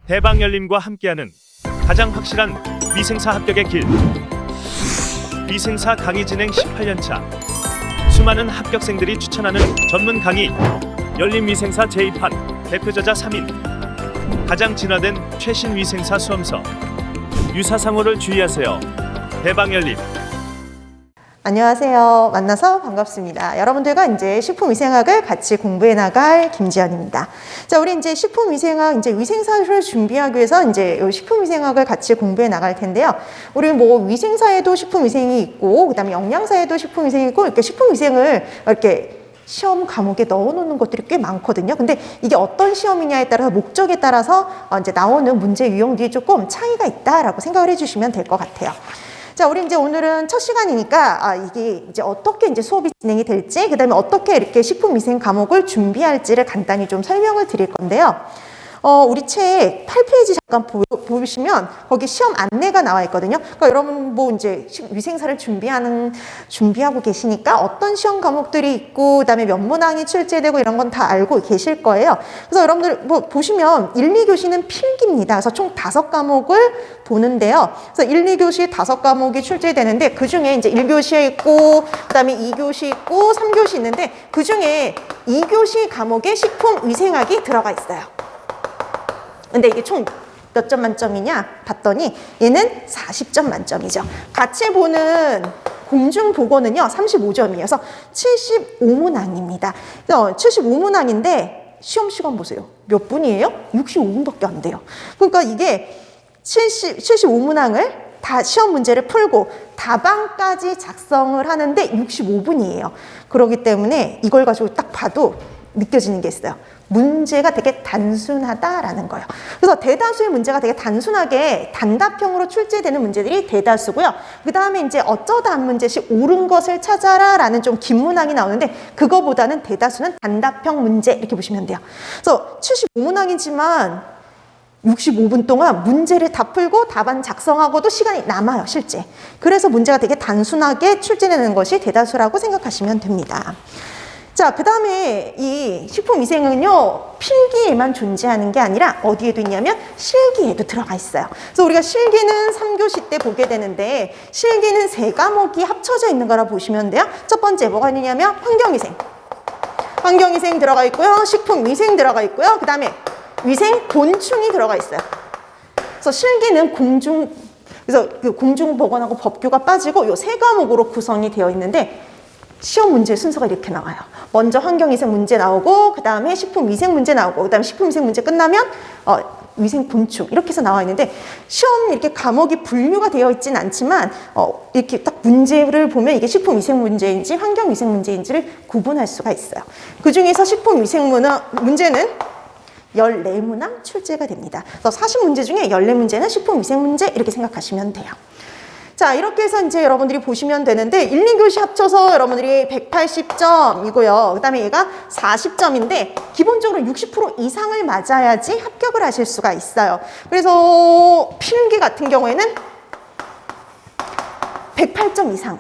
대방열림과 함께하는 가장 확실한 위생사 합격의 길. 위생사 강의 진행 18년차. 수많은 합격생들이 추천하는 전문 강의. 열림위생사 제2판 대표저자 3인. 가장 진화된 최신 위생사 수험서. 유사상호를 주의하세요. 대방열림. 안녕하세요. 만나서 반갑습니다. 여러분들과 이제 식품위생학을 같이 공부해 나갈 김지연입니다. 자, 우리 이제 식품위생학, 이제 위생사를 준비하기 위해서 이제 식품위생학을 같이 공부해 나갈 텐데요. 우리 뭐 위생사에도 식품위생이 있고, 그다음에 영양사에도 식품위생이 있고, 이렇게 식품위생을 이렇게 시험 과목에 넣어놓는 것들이 꽤 많거든요. 근데 이게 어떤 시험이냐에 따라서 목적에 따라서 이제 나오는 문제 유형들이 조금 차이가 있다라고 생각을 해주시면 될 것 같아요. 자, 우리 이제 오늘은 첫 시간이니까 이게 이제 어떻게 이제 수업이 진행이 될지, 그다음에 어떻게 이렇게 식품위생 과목을 준비할지를 간단히 좀 설명을 드릴 건데요. 우리 책 8페이지 잠깐 보시면 거기 시험 안내가 나와 있거든요. 그러니까 여러분 뭐 이제 위생사를 준비하고 계시니까 어떤 시험 과목들이 있고, 그다음에 몇 문항이 출제되고 이런 건 다 알고 계실 거예요. 그래서 여러분들 뭐 보시면 1, 2교시는 필기입니다. 그래서 총 5과목을 보는데요. 그래서 1, 2교시 5과목이 출제되는데 그 중에 이제 1교시에 있고, 그다음에 2교시 있고, 3교시 있는데 그 중에 2교시 과목에 식품위생학이 들어가 있어요. 근데 이게 총 몇 점 만점이냐 봤더니 얘는 40점 만점이죠. 같이 보는 공중보고는요 35점이에요. 그래서 75문항입니다. 75문항인데 시험 시간 보세요. 몇 분이에요? 65분밖에 안 돼요. 그러니까 이게 75문항을 다 시험 문제를 풀고 답안까지 작성을 하는데 65분이에요. 그렇기 때문에 이걸 가지고 딱 봐도 느껴지는 게 있어요. 문제가 되게 단순하다라는 거예요. 그래서 대다수의 문제가 되게 단순하게 단답형으로 출제되는 문제들이 대다수고요. 그 다음에 이제 어쩌다 한 문제씩 옳은 것을 찾아라라는 좀 긴 문항이 나오는데 그거보다는 대다수는 단답형 문제 이렇게 보시면 돼요. 그래서 75문항이지만 65분 동안 문제를 다 풀고 답안 작성하고도 시간이 남아요, 실제. 그래서 문제가 되게 단순하게 출제되는 것이 대다수라고 생각하시면 됩니다. 자, 그 다음에 이 식품위생은요, 필기에만 존재하는 게 아니라 어디에도 있냐면 실기에도 들어가 있어요. 그래서 우리가 실기는 3교시 때 보게 되는데 실기는 3과목이 합쳐져 있는 거라 보시면 돼요. 첫 번째 뭐가 있냐면 환경위생 들어가 있고요. 식품위생 들어가 있고요. 그 다음에 위생 곤충이 들어가 있어요. 그래서 실기는 그래서 그 공중보건하고 법규가 빠지고 이 3과목으로 구성이 되어 있는데 시험 문제 순서가 이렇게 나와요. 먼저 환경위생 문제 나오고, 그 다음에 식품위생 문제 나오고, 그 다음에 식품위생 문제 끝나면 위생 곤충 이렇게 해서 나와 있는데 시험 이렇게 과목이 분류가 되어 있진 않지만 이렇게 딱 문제를 보면 이게 식품위생 문제인지 환경위생 문제인지를 구분할 수가 있어요. 그 중에서 식품위생 문제는 14문항 출제가 됩니다. 그래서 40문제 중에 14문제는 식품위생 문제 이렇게 생각하시면 돼요. 자, 이렇게 해서 이제 여러분들이 보시면 되는데 1, 2교시 합쳐서 여러분들이 180점이고요. 그 다음에 얘가 40점인데 기본적으로 60% 이상을 맞아야지 합격을 하실 수가 있어요. 그래서 필기 같은 경우에는 108점 이상을,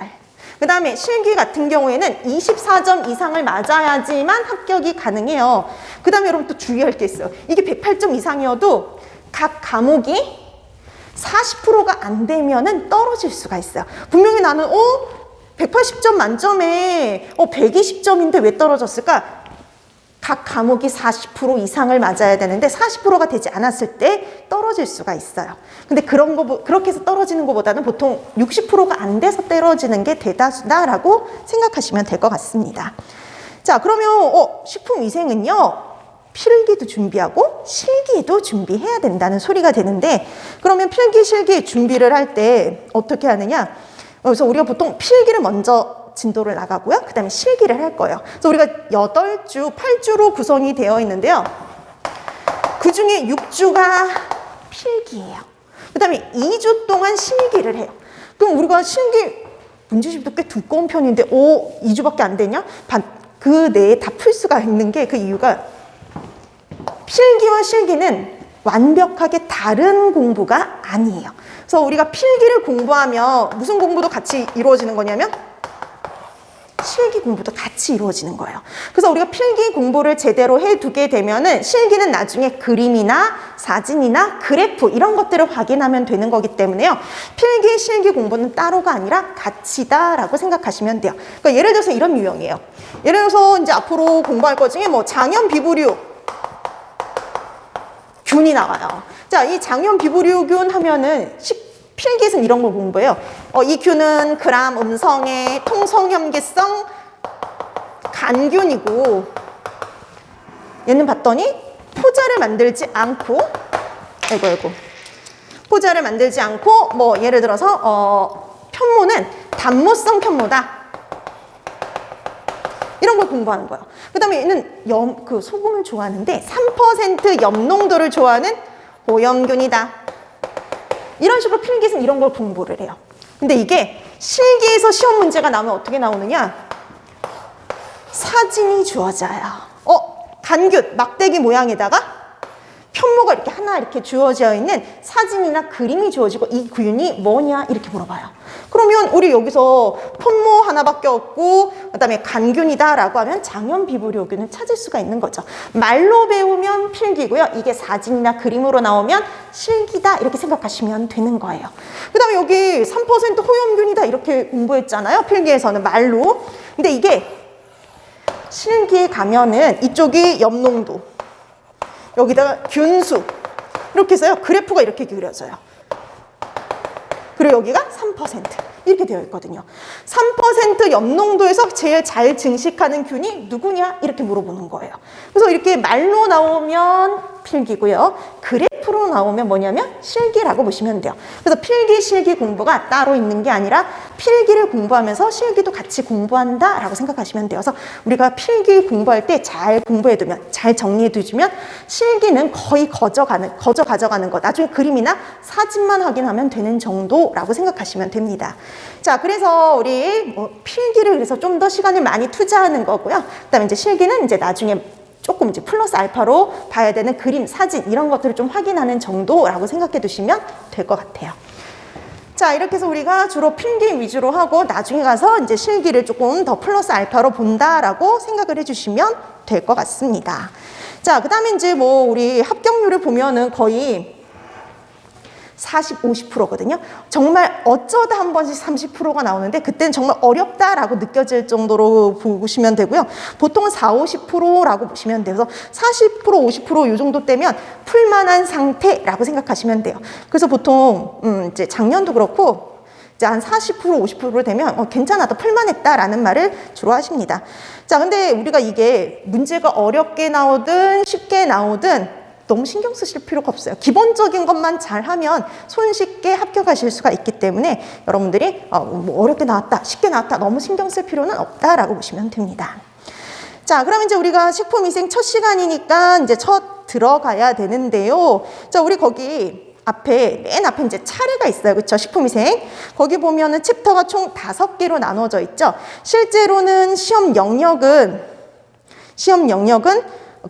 그 다음에 실기 같은 경우에는 24점 이상을 맞아야지만 합격이 가능해요. 그 다음에 여러분 또 주의할 게 있어요. 이게 108점 이상이어도 각 과목이 40%가 안 되면은 떨어질 수가 있어요. 분명히 나는 180점 만점에 120점인데 왜 떨어졌을까? 각 과목이 40% 이상을 맞아야 되는데 40%가 되지 않았을 때 떨어질 수가 있어요. 근데 그렇게 해서 떨어지는 것보다는 보통 60%가 안 돼서 떨어지는 게 대다수다라고 생각하시면 될 것 같습니다. 자, 그러면 식품위생은요, 필기도 준비하고 실기도 준비해야 된다는 소리가 되는데, 그러면 필기, 실기 준비를 할 때 어떻게 하느냐? 그래서 우리가 보통 필기를 먼저 진도를 나가고요. 그 다음에 실기를 할 거예요. 그래서 우리가 8주, 8주로 구성이 되어 있는데요. 그 중에 6주가 필기예요. 그 다음에 2주 동안 실기를 해요. 그럼 우리가 실기 문제집도 꽤 두꺼운 편인데 2주밖에 안 되냐? 그 내에 다 풀 수가 있는 게 그 이유가 필기와 실기는 완벽하게 다른 공부가 아니에요. 그래서 우리가 필기를 공부하면 무슨 공부도 같이 이루어지는 거냐면 필기 공부도 같이 이루어지는 거예요. 그래서 우리가 필기 공부를 제대로 해두게 되면은 실기는 나중에 그림이나 사진이나 그래프 이런 것들을 확인하면 되는 거기 때문에요. 필기, 실기 공부는 따로가 아니라 같이다라고 생각하시면 돼요. 그러니까 예를 들어서 이런 유형이에요. 예를 들어서 이제 앞으로 공부할 것 중에 뭐 장염 비브리오 균이 나와요. 자, 이 장염 비브리오균 하면은 필기에서는 이런 걸 공부해요. 이 균은 그람 음성의 통성염기성 간균이고, 얘는 봤더니 포자를 만들지 않고, 포자를 만들지 않고, 뭐 예를 들어서 편모는 단모성 편모다. 이런 걸 공부하는 거예요. 그 다음에 얘는 소금을 좋아하는데 3% 염농도를 좋아하는 오염균이다. 이런 식으로 필기에서는 이런 걸 공부를 해요. 근데 이게 실기에서 시험 문제가 나오면 어떻게 나오느냐? 사진이 주어져요. 간균, 막대기 모양에다가 편모가 이렇게 하나 이렇게 주어져 있는 사진이나 그림이 주어지고 이 균이 뭐냐 이렇게 물어봐요. 그러면 우리 여기서 편모 하나밖에 없고 그다음에 간균이다라고 하면 장염 비브리오균을 찾을 수가 있는 거죠. 말로 배우면 필기고요. 이게 사진이나 그림으로 나오면 실기다 이렇게 생각하시면 되는 거예요. 그다음에 여기 3% 호염균이다 이렇게 공부했잖아요. 필기에서는 말로. 근데 이게 실기에 가면은 이쪽이 염농도, 여기다가 균수 이렇게 해서요. 그래프가 이렇게 그려져요. 그리고 여기가 3% 이렇게 되어 있거든요. 3% 염농도에서 제일 잘 증식하는 균이 누구냐 이렇게 물어보는 거예요. 그래서 이렇게 말로 나오면 필기고요. 그래프로 나오면 뭐냐면 실기라고 보시면 돼요. 그래서 필기, 실기 공부가 따로 있는 게 아니라 필기를 공부하면서 실기도 같이 공부한다라고 생각하시면 돼요. 그래서 우리가 필기 공부할 때 잘 공부해두면, 잘 정리해두면 실기는 거의 거저 가져가는 것, 나중에 그림이나 사진만 확인하면 되는 정도라고 생각하시면 됩니다. 자, 그래서 우리 필기를 그래서 좀 더 시간을 많이 투자하는 거고요. 그다음에 이제 실기는 이제 나중에 조금 이제 플러스 알파로 봐야 되는 그림, 사진 이런 것들을 좀 확인하는 정도라고 생각해 두시면 될 것 같아요. 자, 이렇게 해서 우리가 주로 필기 위주로 하고 나중에 가서 이제 실기를 조금 더 플러스 알파로 본다라고 생각을 해주시면 될 것 같습니다. 자, 그 다음에 이제 뭐 우리 합격률을 보면은 거의 40, 50%거든요. 정말 어쩌다 한 번씩 30%가 나오는데 그때는 정말 어렵다라고 느껴질 정도로 보시면 되고요. 보통은 40, 50%라고 보시면 돼요. 그래서 40%, 50% 이 정도 되면 풀만한 상태라고 생각하시면 돼요. 그래서 보통 이제 작년도 그렇고 이제 한 40%, 50% 되면 괜찮았다, 풀만했다라는 말을 주로 하십니다. 자, 근데 우리가 이게 문제가 어렵게 나오든 쉽게 나오든 너무 신경 쓰실 필요가 없어요. 기본적인 것만 잘하면 손쉽게 합격하실 수가 있기 때문에 여러분들이 뭐 어렵게 나왔다, 쉽게 나왔다 너무 신경 쓸 필요는 없다라고 보시면 됩니다. 자, 그럼 이제 우리가 식품위생 첫 시간이니까 이제 첫 들어가야 되는데요. 자, 우리 거기 맨 앞에 이제 차례가 있어요. 그렇죠? 식품위생. 거기 보면은 챕터가 총 5개로 나눠져 있죠. 실제로는 시험 영역은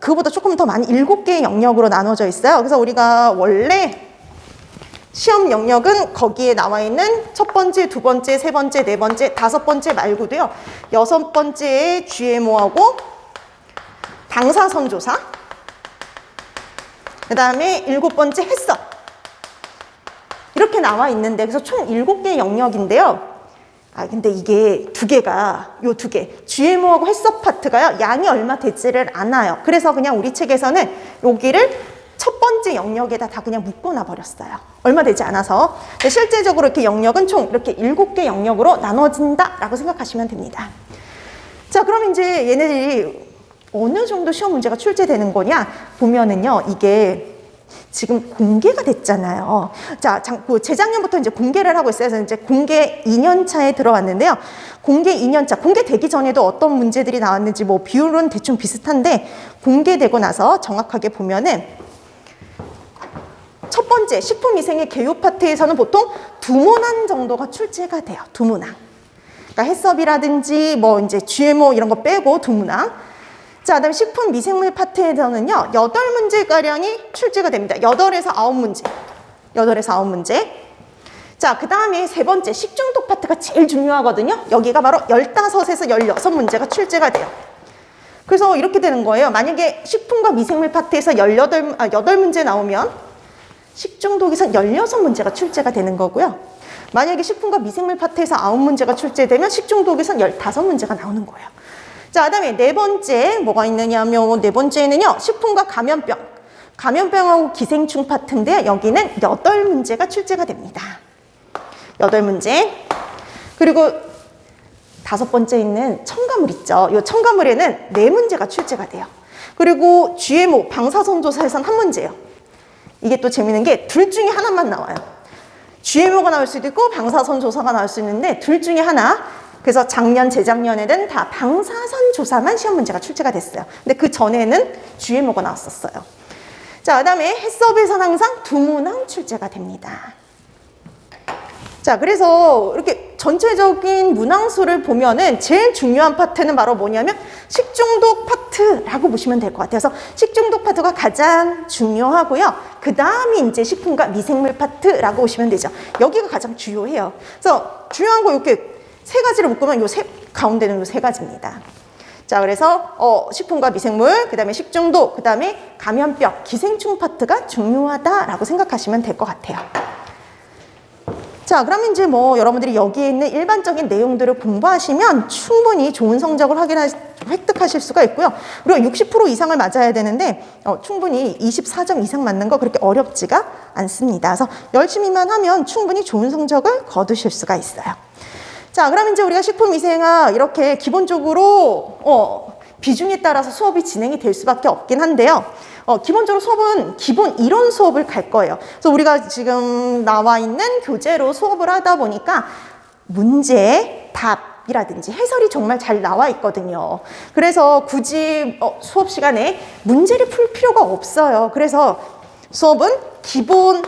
그거보다 조금 더 많이 7개의 영역으로 나눠져 있어요. 그래서 우리가 원래 시험 영역은 거기에 나와 있는 첫 번째, 두 번째, 세 번째, 네 번째, 5번째 말고도요. 6번째에 GMO하고 방사선조사, 그 다음에 7번째 해썹 이렇게 나와 있는데 그래서 총 7개의 영역인데요. 근데 이게 요 두 개, GMO하고 해썹 파트가요, 양이 얼마 되지를 않아요. 그래서 그냥 우리 책에서는 여기를 첫 번째 영역에다 다 그냥 묶어놔 버렸어요. 얼마 되지 않아서. 근데 실제적으로 이렇게 영역은 총 이렇게 7개 영역으로 나눠진다라고 생각하시면 됩니다. 자, 그럼 이제 얘네들이 어느 정도 시험 문제가 출제되는 거냐 보면은요, 이게 지금 공개가 됐잖아요. 자, 재작년부터 이제 공개를 하고 있어요. 그래서 이제 공개 2년차에 들어왔는데요. 공개 2년차, 공개되기 전에도 어떤 문제들이 나왔는지 뭐 비율은 대충 비슷한데 공개되고 나서 정확하게 보면은 첫 번째 식품위생의 개요 파트에서는 보통 2문항 정도가 출제가 돼요. 2문항. 그러니까 해썹이라든지 뭐 이제 GMO 이런 거 빼고 2문항. 자, 그다음에 식품 미생물 파트에서는요, 8문제가량이 출제가 됩니다. 8에서 9문제. 자, 그 다음에 세 번째 식중독 파트가 제일 중요하거든요. 여기가 바로 15에서 16문제가 출제가 돼요. 그래서 이렇게 되는 거예요. 만약에 식품과 미생물 파트에서 8문제 나오면 식중독에서 16문제가 출제가 되는 거고요. 만약에 식품과 미생물 파트에서 9문제가 출제되면 식중독에서 15문제가 나오는 거예요. 자, 그 다음에 네 번째 뭐가 있느냐면 네 번째는요. 식품과 감염병. 감염병하고 기생충 파트인데 여기는 8문제가 출제가 됩니다. 8문제. 그리고 5번째 있는 첨가물 있죠. 이 첨가물에는 4문제가 출제가 돼요. 그리고 GMO, 방사선조사에선 1문제예요. 이게 또 재밌는 게 둘 중에 하나만 나와요. GMO가 나올 수도 있고 방사선조사가 나올 수 있는데 둘 중에 하나. 그래서 작년, 재작년에는 다 방사선조사만 시험 문제가 출제가 됐어요. 근데 그 전에는 GMO가 나왔었어요. 자, 그 다음에 해썹에서는 항상 2문항 출제가 됩니다. 자, 그래서 이렇게 전체적인 문항수를 보면은 제일 중요한 파트는 바로 뭐냐면 식중독 파트라고 보시면 될 것 같아요. 그래서 식중독 파트가 가장 중요하고요. 그 다음이 이제 식품과 미생물 파트라고 보시면 되죠. 여기가 가장 주요해요. 그래서 중요한 거 이렇게 세 가지를 묶으면 요 가운데는 요 세 가지입니다. 자, 그래서 식품과 미생물, 그 다음에 식중독, 그 다음에 감염병, 기생충 파트가 중요하다라고 생각하시면 될 것 같아요. 자, 그러면 이제 뭐 여러분들이 여기에 있는 일반적인 내용들을 공부하시면 충분히 좋은 성적을 획득하실 수가 있고요. 그리고 60% 이상을 맞아야 되는데 충분히 24점 이상 맞는 거 그렇게 어렵지가 않습니다. 그래서 열심히만 하면 충분히 좋은 성적을 거두실 수가 있어요. 자, 그럼 이제 우리가 식품위생학 이렇게 기본적으로 비중에 따라서 수업이 진행이 될 수밖에 없긴 한데요. 기본적으로 수업은 기본 이론 수업을 갈 거예요. 그래서 우리가 지금 나와 있는 교재로 수업을 하다 보니까 문제, 답이라든지 해설이 정말 잘 나와 있거든요. 그래서 굳이 수업 시간에 문제를 풀 필요가 없어요. 그래서 수업은 기본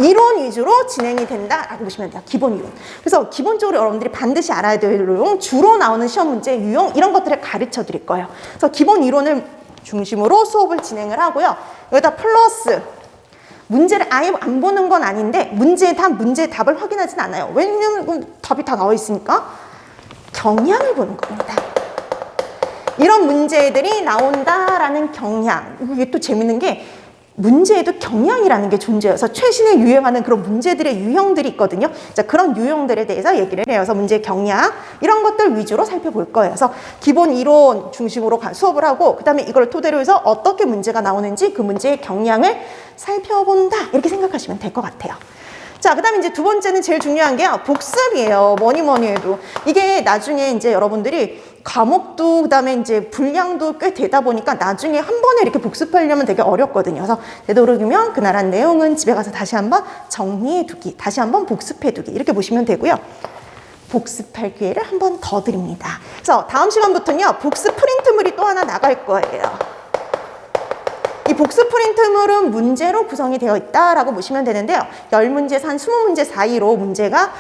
이론 위주로 진행이 된다라고 보시면 돼요. 기본 이론. 그래서 기본적으로 여러분들이 반드시 알아야 될 내용, 주로 나오는 시험 문제 유형 이런 것들을 가르쳐 드릴 거예요. 그래서 기본 이론을 중심으로 수업을 진행을 하고요. 여기다 플러스 문제를 아예 안 보는 건 아닌데 문제의 답을 확인하진 않아요. 왜냐면 답이 다 나와 있으니까 경향을 보는 겁니다. 이런 문제들이 나온다라는 경향. 이게 또 재밌는 게 문제에도 경향이라는 게 존재해서 최신에 유행하는 그런 문제들의 유형들이 있거든요. 자, 그런 유형들에 대해서 얘기를 해요. 그래서 문제 경향 이런 것들 위주로 살펴볼 거예요. 그래서 기본 이론 중심으로 수업을 하고 그다음에 이걸 토대로 해서 어떻게 문제가 나오는지 그 문제의 경향을 살펴본다 이렇게 생각하시면 될 것 같아요. 자, 그 다음에 이제 두 번째는 제일 중요한 게 복습이에요. 뭐니 해도. 이게 나중에 이제 여러분들이 과목도 그 다음에 이제 분량도 꽤 되다 보니까 나중에 한 번에 이렇게 복습하려면 되게 어렵거든요. 그래서 되도록이면 그날 한 내용은 집에 가서 다시 한번 정리해 두기, 다시 한번 복습해 두기 이렇게 보시면 되고요. 복습할 기회를 한 번 더 드립니다. 그래서 다음 시간부터는요, 복습 프린트물이 또 하나 나갈 거예요. 이 복습 프린트물은 문제로 구성이 되어 있다라고 보시면 되는데요. 10문제에서 한 20문제 사이로 문제가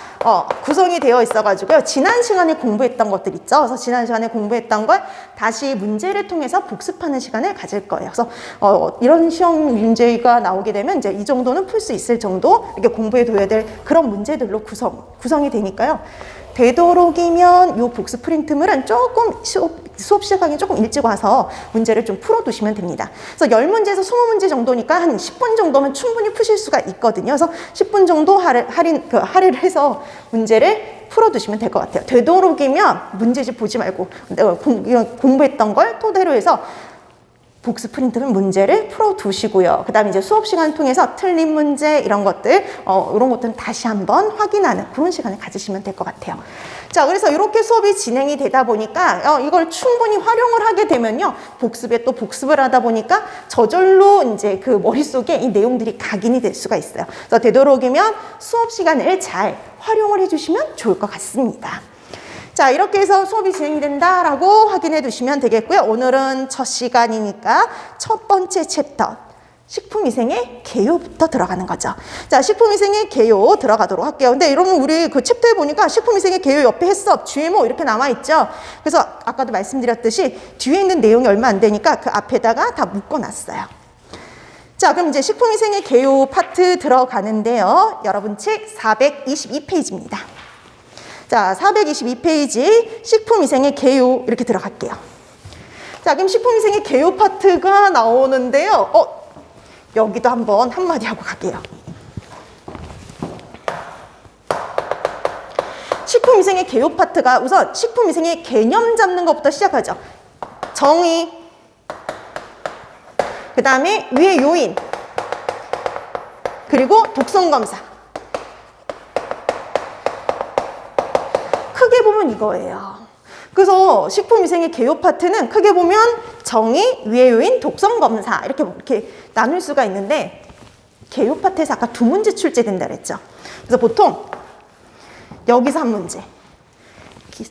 구성이 되어 있어가지고요. 지난 시간에 공부했던 것들 있죠. 그래서 지난 시간에 공부했던 걸 다시 문제를 통해서 복습하는 시간을 가질 거예요. 그래서 이런 시험 문제가 나오게 되면 이제 이 정도는 풀 수 있을 정도 이렇게 공부해 둬야 될 그런 문제들로 구성이 되니까요. 되도록이면 이 복습 프린트물은 조금 수업 시작하기 조금 일찍 와서 문제를 좀 풀어두시면 됩니다. 그래서 10문제에서 20문제 정도니까 한 10분 정도면 충분히 푸실 수가 있거든요. 그래서 10분 정도 할애를 해서 문제를 풀어두시면 될 것 같아요. 되도록이면 문제집 보지 말고 공부했던 걸 토대로 해서 복습 프린트는 문제를 풀어두시고요. 그 다음에 이제 수업 시간 통해서 틀린 문제 이런 것들은 다시 한번 확인하는 그런 시간을 가지시면 될 것 같아요. 자, 그래서 이렇게 수업이 진행이 되다 보니까 이걸 충분히 활용을 하게 되면요, 복습에 또 복습을 하다 보니까 저절로 이제 그 머릿속에 이 내용들이 각인이 될 수가 있어요. 그래서 되도록이면 수업 시간을 잘 활용을 해주시면 좋을 것 같습니다. 자, 이렇게 해서 수업이 진행된다라고 확인해 두시면 되겠고요. 오늘은 첫 시간이니까 첫 번째 챕터 식품위생의 개요부터 들어가는 거죠. 자, 식품위생의 개요 들어가도록 할게요. 근데 여러분 우리 그 챕터에 보니까 식품위생의 개요 옆에 해썹, GMO 이렇게 남아 있죠. 그래서 아까도 말씀드렸듯이 뒤에 있는 내용이 얼마 안 되니까 그 앞에다가 다 묶어놨어요. 자, 그럼 이제 식품위생의 개요 파트 들어가는데요. 여러분 책 422페이지입니다. 자, 422페이지 식품위생의 개요 이렇게 들어갈게요. 자, 그럼 식품위생의 개요 파트가 나오는데요. 여기도 한번 한마디 하고 갈게요. 식품위생의 개요 파트가 우선 식품위생의 개념 잡는 것부터 시작하죠. 정의, 그 다음에 위의 요인, 그리고 독성검사. 크게 보면 이거예요. 그래서 식품위생의 개요 파트는 크게 보면 정의, 위의 요인, 독성검사 이렇게 나눌 수가 있는데 개요 파트에서 아까 2문제 출제된다 그랬죠. 그래서 보통 여기서 한 문제,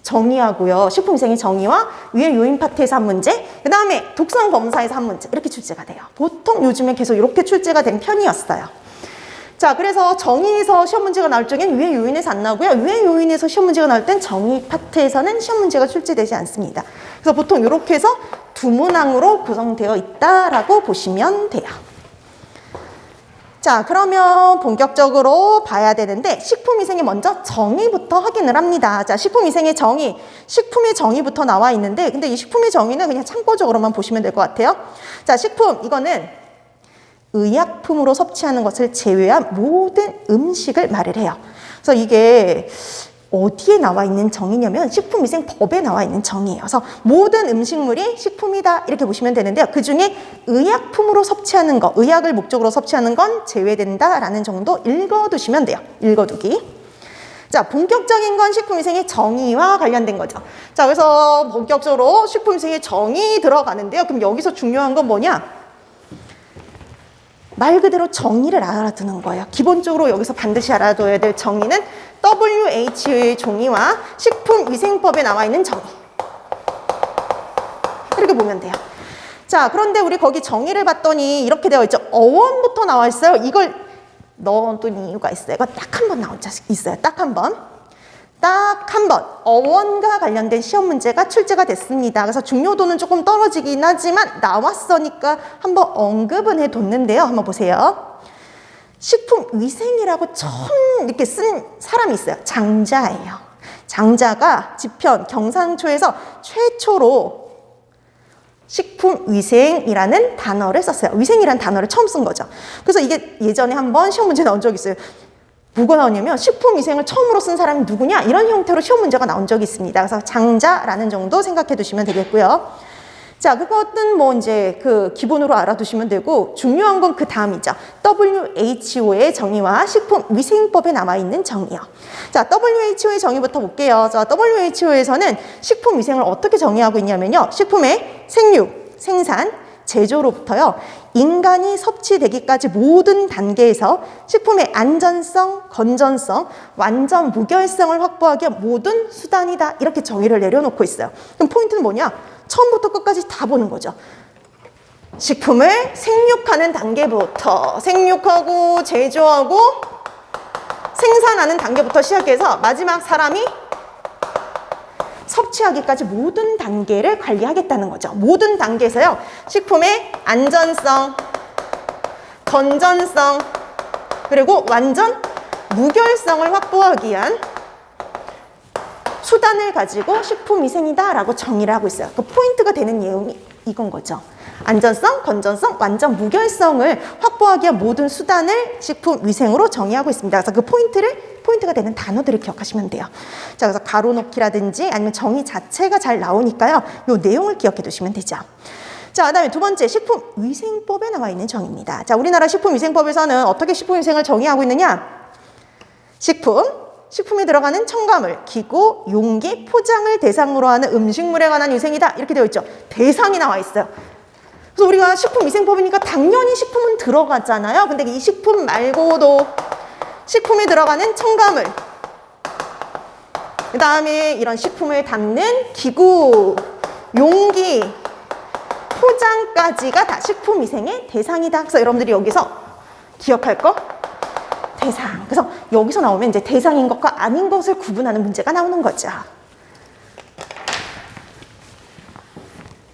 정의하고요. 식품위생의 정의와 위의 요인 파트에서 한 문제, 그 다음에 독성검사에서 한 문제 이렇게 출제가 돼요. 보통 요즘에 계속 이렇게 출제가 된 편이었어요. 자, 그래서 정의에서 시험 문제가 나올 적엔 위의 요인에서 안 나오고요. 위의 요인에서 시험 문제가 나올 땐 정의 파트에서는 시험 문제가 출제되지 않습니다. 그래서 보통 이렇게 해서 2문항으로 구성되어 있다라고 보시면 돼요. 자, 그러면 본격적으로 봐야 되는데 식품위생의 먼저 정의부터 확인을 합니다. 자, 식품위생의 정의, 식품의 정의부터 나와 있는데 근데 이 식품의 정의는 그냥 참고적으로만 보시면 될 것 같아요. 자, 식품 이거는 의약품으로 섭취하는 것을 제외한 모든 음식을 말을 해요. 그래서 이게 어디에 나와 있는 정의냐면 식품위생법에 나와 있는 정의예요. 그래서 모든 음식물이 식품이다 이렇게 보시면 되는데요. 그중에 의약품으로 섭취하는 거, 의약을 목적으로 섭취하는 건 제외된다라는 정도 읽어두시면 돼요. 읽어두기. 자, 본격적인 건 식품위생의 정의와 관련된 거죠. 자, 그래서 본격적으로 식품위생의 정의 들어가는데요. 그럼 여기서 중요한 건 뭐냐? 말 그대로 정의를 알아두는 거예요. 기본적으로 여기서 반드시 알아둬야 될 정의는 WHO의 정의와 식품위생법에 나와 있는 정의. 이렇게 보면 돼요. 자, 그런데 우리 거기 정의를 봤더니 이렇게 되어 있죠. 어원부터 나와 있어요. 이걸 넣어둔 이유가 있어요. 이거 딱 한 번 나온 적 있어요. 딱 한 번. 딱 한 번 어원과 관련된 시험 문제가 출제가 됐습니다. 그래서 중요도는 조금 떨어지긴 하지만 나왔으니까 한번 언급은 해뒀는데요. 한번 보세요. 식품위생이라고 처음 이렇게 쓴 사람이 있어요. 장자예요. 장자가 지편 경상초에서 최초로 식품위생이라는 단어를 썼어요. 위생이라는 단어를 처음 쓴 거죠. 그래서 이게 예전에 한번 시험 문제 나온 적이 있어요. 뭐가 나오냐면 식품위생을 처음으로 쓴 사람이 누구냐 이런 형태로 시험 문제가 나온 적이 있습니다. 그래서 장자라는 정도 생각해 두시면 되겠고요. 자, 그것은 뭐 이제 그 기본으로 알아두시면 되고 중요한 건 그 다음이죠. WHO의 정의와 식품위생법에 남아 있는 정의요. 자, WHO의 정의부터 볼게요. 자, WHO에서는 식품위생을 어떻게 정의하고 있냐면요. 식품의 생육, 생산, 제조로부터요. 인간이 섭취되기까지 모든 단계에서 식품의 안전성, 건전성, 완전 무결성을 확보하기 위한 모든 수단이다. 이렇게 정의를 내려놓고 있어요. 그럼 포인트는 뭐냐? 처음부터 끝까지 다 보는 거죠. 식품을 생육하는 단계부터 생육하고 제조하고 생산하는 단계부터 시작해서 마지막 사람이 섭취하기까지 모든 단계를 관리하겠다는 거죠. 모든 단계에서요. 식품의 안전성, 건전성, 그리고 완전 무결성을 확보하기 위한 수단을 가지고 식품위생이다라고 정의를 하고 있어요. 그 포인트가 되는 내용이 이건 거죠. 안전성, 건전성, 완전 무결성을 확보하기 위한 모든 수단을 식품위생으로 정의하고 있습니다. 그래서 그 포인트가 되는 단어들을 기억하시면 돼요. 자, 그래서 가로놓기라든지 아니면 정의 자체가 잘 나오니까요. 이 내용을 기억해 두시면 되죠. 자, 그다음에 두 번째 식품위생법에 나와 있는 정의입니다. 자, 우리나라 식품위생법에서는 어떻게 식품위생을 정의하고 있느냐? 식품에 들어가는 첨가물, 기구, 용기, 포장을 대상으로 하는 음식물에 관한 위생이다. 이렇게 되어 있죠. 대상이 나와 있어요. 그래서 우리가 식품위생법이니까 당연히 식품은 들어가잖아요. 근데 이 식품 말고도 식품에 들어가는 첨가물, 그 다음에 이런 식품을 담는 기구, 용기, 포장까지가 다 식품위생의 대상이다. 그래서 여러분들이 여기서 기억할 거 대상. 그래서 여기서 나오면 이제 대상인 것과 아닌 것을 구분하는 문제가 나오는 거죠.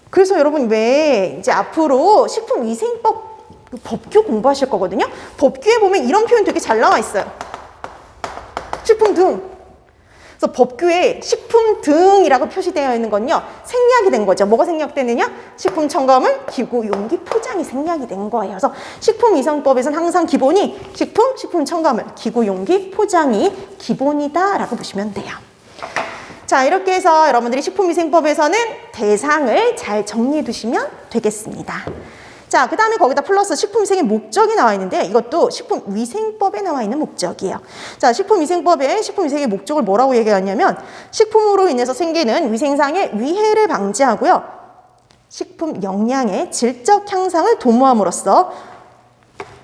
그래서 여러분 왜 이제 앞으로 식품위생법 법규 공부하실 거거든요. 법규에 보면 이런 표현 되게 잘 나와 있어요. 식품 등. 그래서 법규에 식품 등이라고 표시되어 있는 건요, 생략이 된 거죠. 뭐가 생략되느냐? 식품 첨가물, 기구, 용기, 포장이 생략이 된 거예요. 그래서 식품위생법에서는 항상 기본이 식품, 식품 첨가물, 기구, 용기, 포장이 기본이다라고 보시면 돼요. 자, 이렇게 해서 여러분들이 식품위생법에서는 대상을 잘 정리해 두시면 되겠습니다. 자, 그 다음에 거기다 플러스 식품위생의 목적이 나와 있는데 이것도 식품위생법에 나와 있는 목적이에요. 자, 식품위생법에 식품위생의 목적을 뭐라고 얘기하냐면 식품으로 인해서 생기는 위생상의 위해를 방지하고요. 식품 영양의 질적 향상을 도모함으로써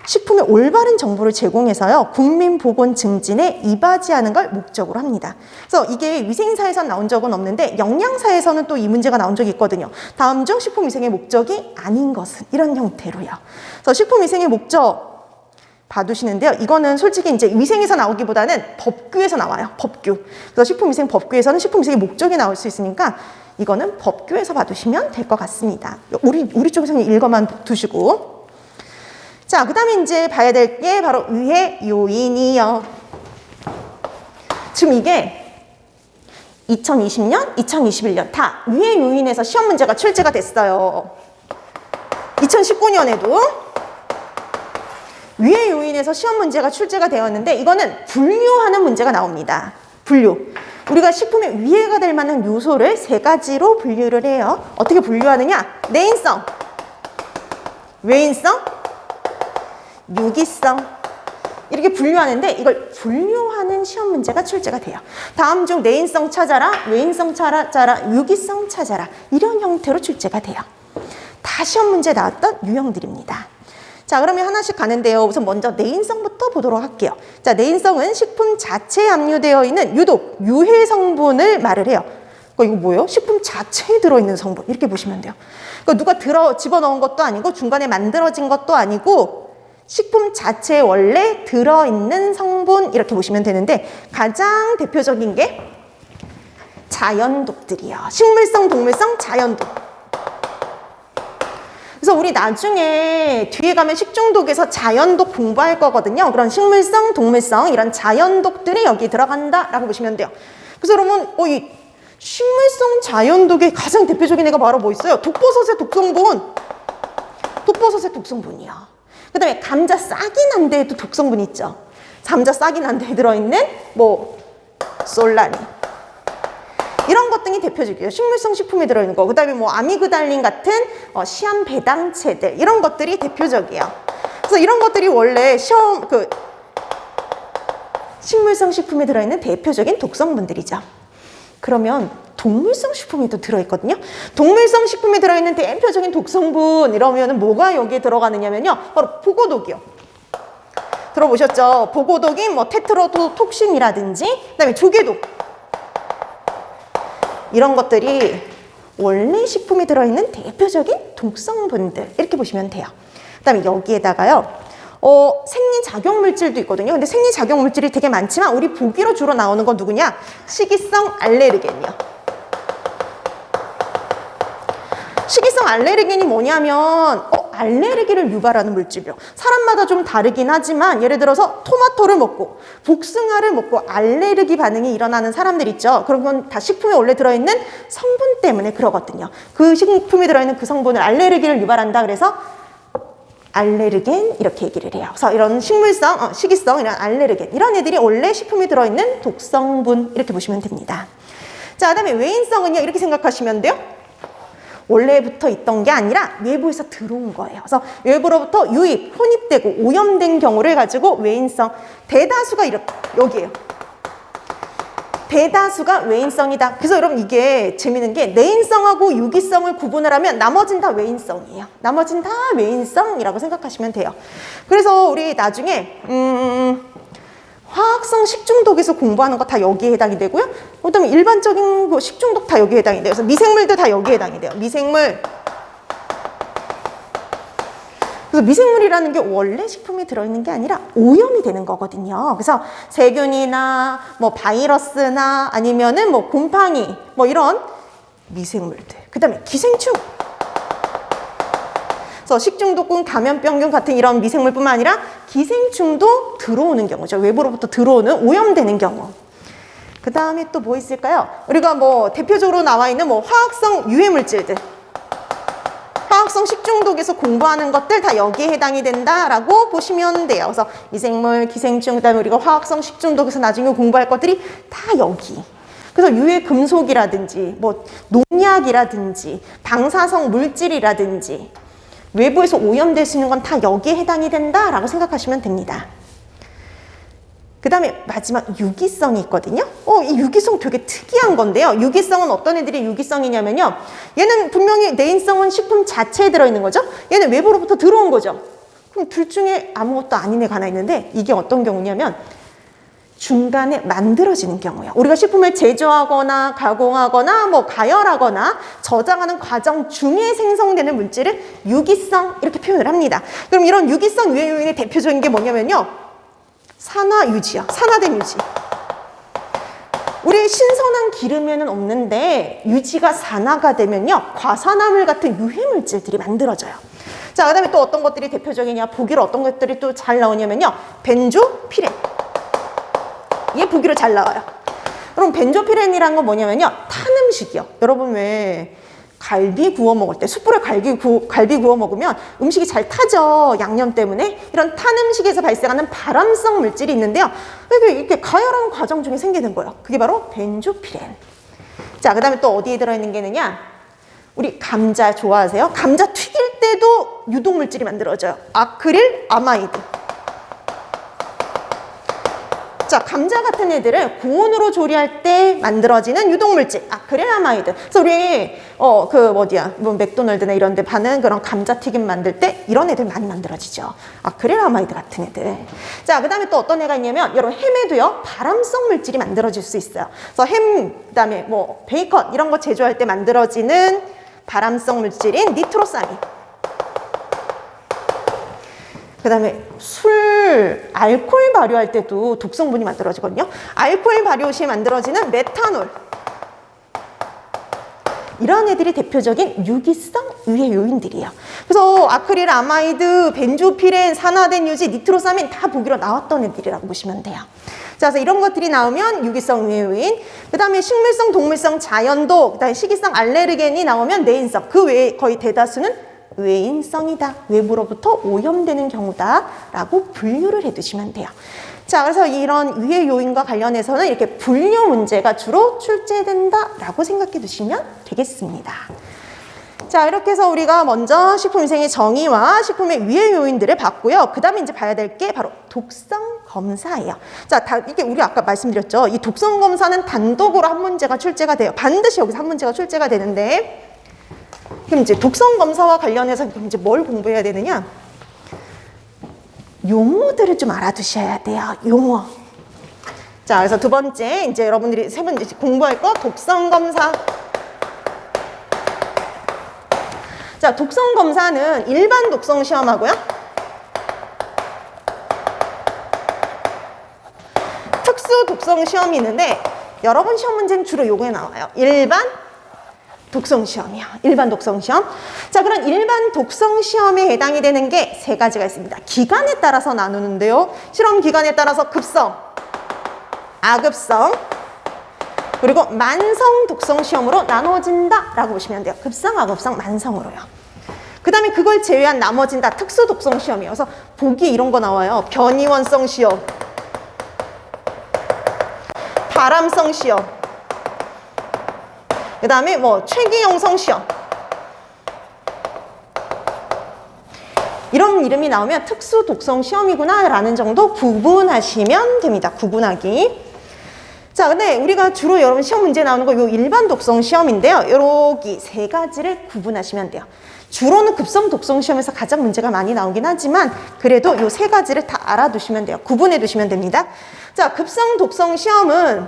식품의 올바른 정보를 제공해서요, 국민 보건 증진에 이바지하는 걸 목적으로 합니다. 그래서 이게 위생사에선 나온 적은 없는데 영양사에서는 또 이 문제가 나온 적이 있거든요. 다음 중 식품위생의 목적이 아닌 것은 이런 형태로요. 그래서 식품위생의 목적 봐두시는데요. 이거는 솔직히 이제 위생에서 나오기보다는 법규에서 나와요. 법규. 그래서 식품위생 법규에서는 식품위생의 목적이 나올 수 있으니까 이거는 법규에서 봐두시면 될 것 같습니다. 우리 쪽에서는 읽어만 두시고. 자, 그 다음에 이제 봐야 될 게 바로 위해 요인이요. 지금 이게 2020년, 2021년 다 위해 요인에서 시험 문제가 출제가 됐어요. 2019년에도 위해 요인에서 시험 문제가 출제가 되었는데 이거는 분류하는 문제가 나옵니다. 분류. 우리가 식품에 위해가 될 만한 요소를 세 가지로 분류를 해요. 어떻게 분류하느냐? 내인성, 외인성, 유기성, 이렇게 분류하는데 이걸 분류하는 시험 문제가 출제가 돼요. 다음 중 내인성 찾아라, 외인성 찾아라, 유기성 찾아라, 이런 형태로 출제가 돼요. 다 시험 문제에 나왔던 유형들입니다. 자, 그러면 하나씩 가는데요. 우선 먼저 내인성부터 보도록 할게요. 자, 내인성은 식품 자체에 함유되어 있는 유독, 유해 성분을 말을 해요. 이거 뭐예요? 식품 자체에 들어있는 성분, 이렇게 보시면 돼요. 누가 집어넣은 것도 아니고 중간에 만들어진 것도 아니고 식품 자체에 원래 들어있는 성분, 이렇게 보시면 되는데 가장 대표적인 게 자연독들이요. 식물성, 동물성, 자연독. 그래서 우리 나중에 뒤에 가면 식중독에서 자연독 공부할 거거든요. 그런 식물성, 동물성, 이런 자연독들이 여기 들어간다라고 보시면 돼요. 그래서 여러분, 이 식물성 자연독의 가장 대표적인 애가 바로 뭐 있어요? 독버섯의 독성분. 독버섯의 독성분이요. 그 다음에 감자 싹이 난 데에도 독성분 있죠. 감자 싹이 난 데에 들어있는 솔라닌, 이런 것 등이 대표적이에요. 식물성 식품에 들어있는 거. 그 다음에 아미그달린 같은 시한배당체들, 이런 것들이 대표적이에요. 그래서 이런 것들이 원래 식물성 식품에 들어있는 대표적인 독성분들이죠. 그러면 동물성 식품에도 들어있거든요. 동물성 식품에 들어있는 대표적인 독성분, 이러면 뭐가 여기에 들어가느냐면요, 바로 보고독이요. 들어보셨죠? 보고독인 테트라톡신이라든지, 그 다음에 조개독, 이런 것들이 원래 식품에 들어있는 대표적인 독성분들, 이렇게 보시면 돼요. 그 다음에 여기에다가요, 생리작용물질도 있거든요. 근데 생리작용물질이 되게 많지만 우리 보기로 주로 나오는 건 누구냐? 식이성 알레르겐이요. 식이성 알레르겐이 뭐냐면 알레르기를 유발하는 물질이요. 사람마다 좀 다르긴 하지만 예를 들어서 토마토를 먹고 복숭아를 먹고 알레르기 반응이 일어나는 사람들 있죠. 그런 건 다 식품에 원래 들어있는 성분 때문에 그러거든요. 그 식품에 들어있는 그 성분을 알레르기를 유발한다 그래서 알레르겐, 이렇게 얘기를 해요. 그래서 이런 식물성, 식이성, 이런 알레르겐, 이런 애들이 원래 식품에 들어있는 독성분, 이렇게 보시면 됩니다. 자, 그다음에 외인성은요, 이렇게 생각하시면 돼요. 원래부터 있던 게 아니라 외부에서 들어온 거예요. 그래서 외부로부터 유입, 혼입되고 오염된 경우를 가지고 외인성, 대다수가 여기에요. 대다수가 외인성이다. 그래서 여러분 이게 재밌는 게 내인성하고 유기성을 구분을 하면 나머진 다 외인성이에요. 나머진 다 외인성이라고 생각하시면 돼요. 그래서 우리 나중에 화학성 식중독에서 공부하는 거 다 여기에 해당이 되고요. 그다음에 일반적인 식중독 다 여기에 해당이 돼요. 그래서 미생물도 다 여기에 해당이 돼요. 미생물. 그래서 미생물이라는 게 원래 식품에 들어있는 게 아니라 오염이 되는 거거든요. 그래서 세균이나 바이러스나 아니면은 곰팡이 이런 미생물들. 그다음에 기생충. 그래서 식중독균, 감염병균 같은 이런 미생물뿐만 아니라 기생충도 들어오는 경우죠. 외부로부터 들어오는 오염되는 경우. 그 다음에 또 뭐 있을까요? 우리가 뭐 대표적으로 나와 있는 뭐 화학성 유해물질들, 화학성 식중독에서 공부하는 것들 다 여기에 해당이 된다라고 보시면 돼요. 그래서 미생물, 기생충, 그다음에 우리가 화학성 식중독에서 나중에 공부할 것들이 다 여기. 그래서 유해 금속이라든지 뭐 농약이라든지 방사성 물질이라든지 외부에서 오염될 수 있는 건 다 여기에 해당이 된다라고 생각하시면 됩니다. 그 다음에 마지막 유기성이 있거든요. 이 유기성 되게 특이한 건데요. 유기성은 어떤 애들이 유기성이냐면요. 얘는 분명히 내인성은 식품 자체에 들어있는 거죠. 얘는 외부로부터 들어온 거죠. 그럼 둘 중에 아무것도 아닌 애가 하나 있는데 이게 어떤 경우냐면 중간에 만들어지는 경우예요. 우리가 식품을 제조하거나 가공하거나 뭐 가열하거나 저장하는 과정 중에 생성되는 물질을 유기성 이렇게 표현을 합니다. 그럼 이런 유기성 유해 요인의 대표적인 게 뭐냐면요. 산화유지요. 산화된 유지. 우리 신선한 기름에는 없는데 유지가 산화가 되면요. 과산화물 같은 유해물질들이 만들어져요. 자, 그 다음에 또 어떤 것들이 대표적이냐. 보기로 어떤 것들이 또 잘 나오냐면요. 벤조피렌. 얘 보기로 잘 나와요. 그럼 벤조피렌이란 건 뭐냐면요. 탄 음식이요. 여러분 왜 갈비 구워 먹을 때 숯불에 갈비 구워 먹으면 음식이 잘 타죠. 양념 때문에. 이런 탄 음식에서 발생하는 발암성 물질이 있는데요. 이렇게 가열하는 과정 중에 생기는 거예요. 그게 바로 벤조피렌. 자, 그 다음에 또 어디에 들어있는 게 있느냐. 우리 감자 좋아하세요? 감자 튀길 때도 유독물질이 만들어져요. 아크릴 아마이드. 자, 감자 같은 애들을 고온으로 조리할 때 만들어지는 유독물질, 아크릴아마이드. 그래서 우리 뭐 맥도날드나 이런 데 파는 그런 감자튀김 만들 때 이런 애들 많이 만들어지죠. 아크릴아마이드 같은 애들. 자, 그 다음에 또 어떤 애가 있냐면 여러분 햄에도요 발암성 물질이 만들어질 수 있어요. 그래서 햄, 그 다음에 뭐 베이컨 이런 거 제조할 때 만들어지는 발암성 물질인 니트로사민. 그 다음에 술, 알코올 발효할 때도 독성분이 만들어지거든요. 알코올 발효 시에 만들어지는 메탄올. 이런 애들이 대표적인 유기성 유해 요인들이에요. 그래서 아크릴 아마이드, 벤조피렌, 산화된 유지, 니트로사민 다 보기로 나왔던 애들이라고 보시면 돼요. 자, 그래서 이런 것들이 나오면 유기성 유해 요인. 그 다음에 식물성, 동물성, 자연독, 그 다음에 식이성 알레르겐이 나오면 내인성. 그 외에 거의 대다수는 외인성이다. 외부로부터 오염되는 경우다. 라고 분류를 해두시면 돼요. 자, 그래서 이런 유해 요인과 관련해서는 이렇게 분류 문제가 주로 출제된다. 라고 생각해 두시면 되겠습니다. 자, 이렇게 해서 우리가 먼저 식품위생의 정의와 식품의 유해 요인들을 봤고요. 그 다음에 이제 봐야 될 게 바로 독성 검사예요. 자, 이게 우리 아까 말씀드렸죠. 이 독성 검사는 단독으로 한 문제가 출제가 돼요. 반드시 여기서 한 문제가 출제가 되는데, 그럼 이제 독성 검사와 관련해서 그럼 이제 뭘 공부해야 되느냐? 용어들을 좀 알아두셔야 돼요. 용어. 자, 그래서 두 번째 이제 여러분들이 세 번째 공부할 거 독성 검사. 자, 독성 검사는 일반 독성 시험하고요. 특수 독성 시험이 있는데 여러분 시험 문제는 주로 요거에 나와요. 일반 독성 시험이요. 일반 독성 시험. 자, 그럼 일반 독성 시험에 해당이 되는 게 세 가지가 있습니다. 기간에 따라서 나누는데요. 실험 기간에 따라서 급성, 아급성, 그리고 만성 독성 시험으로 나눠진다라고 보시면 돼요. 급성, 아급성, 만성으로요. 그 다음에 그걸 제외한 나머진 다 특수 독성 시험이에요. 그래서 보기 이런 거 나와요. 변이원성 시험, 발암성 시험, 그 다음에 뭐 최기영성 시험. 이런 이름이 나오면 특수 독성 시험이구나 라는 정도 구분하시면 됩니다. 구분하기. 자, 근데 우리가 주로 여러분 시험 문제 나오는 거 요 일반 독성 시험인데요. 여기 세 가지를 구분하시면 돼요. 주로는 급성 독성 시험에서 가장 문제가 많이 나오긴 하지만 그래도 요 세 가지를 다 알아두시면 돼요. 구분해 두시면 됩니다. 자, 급성 독성 시험은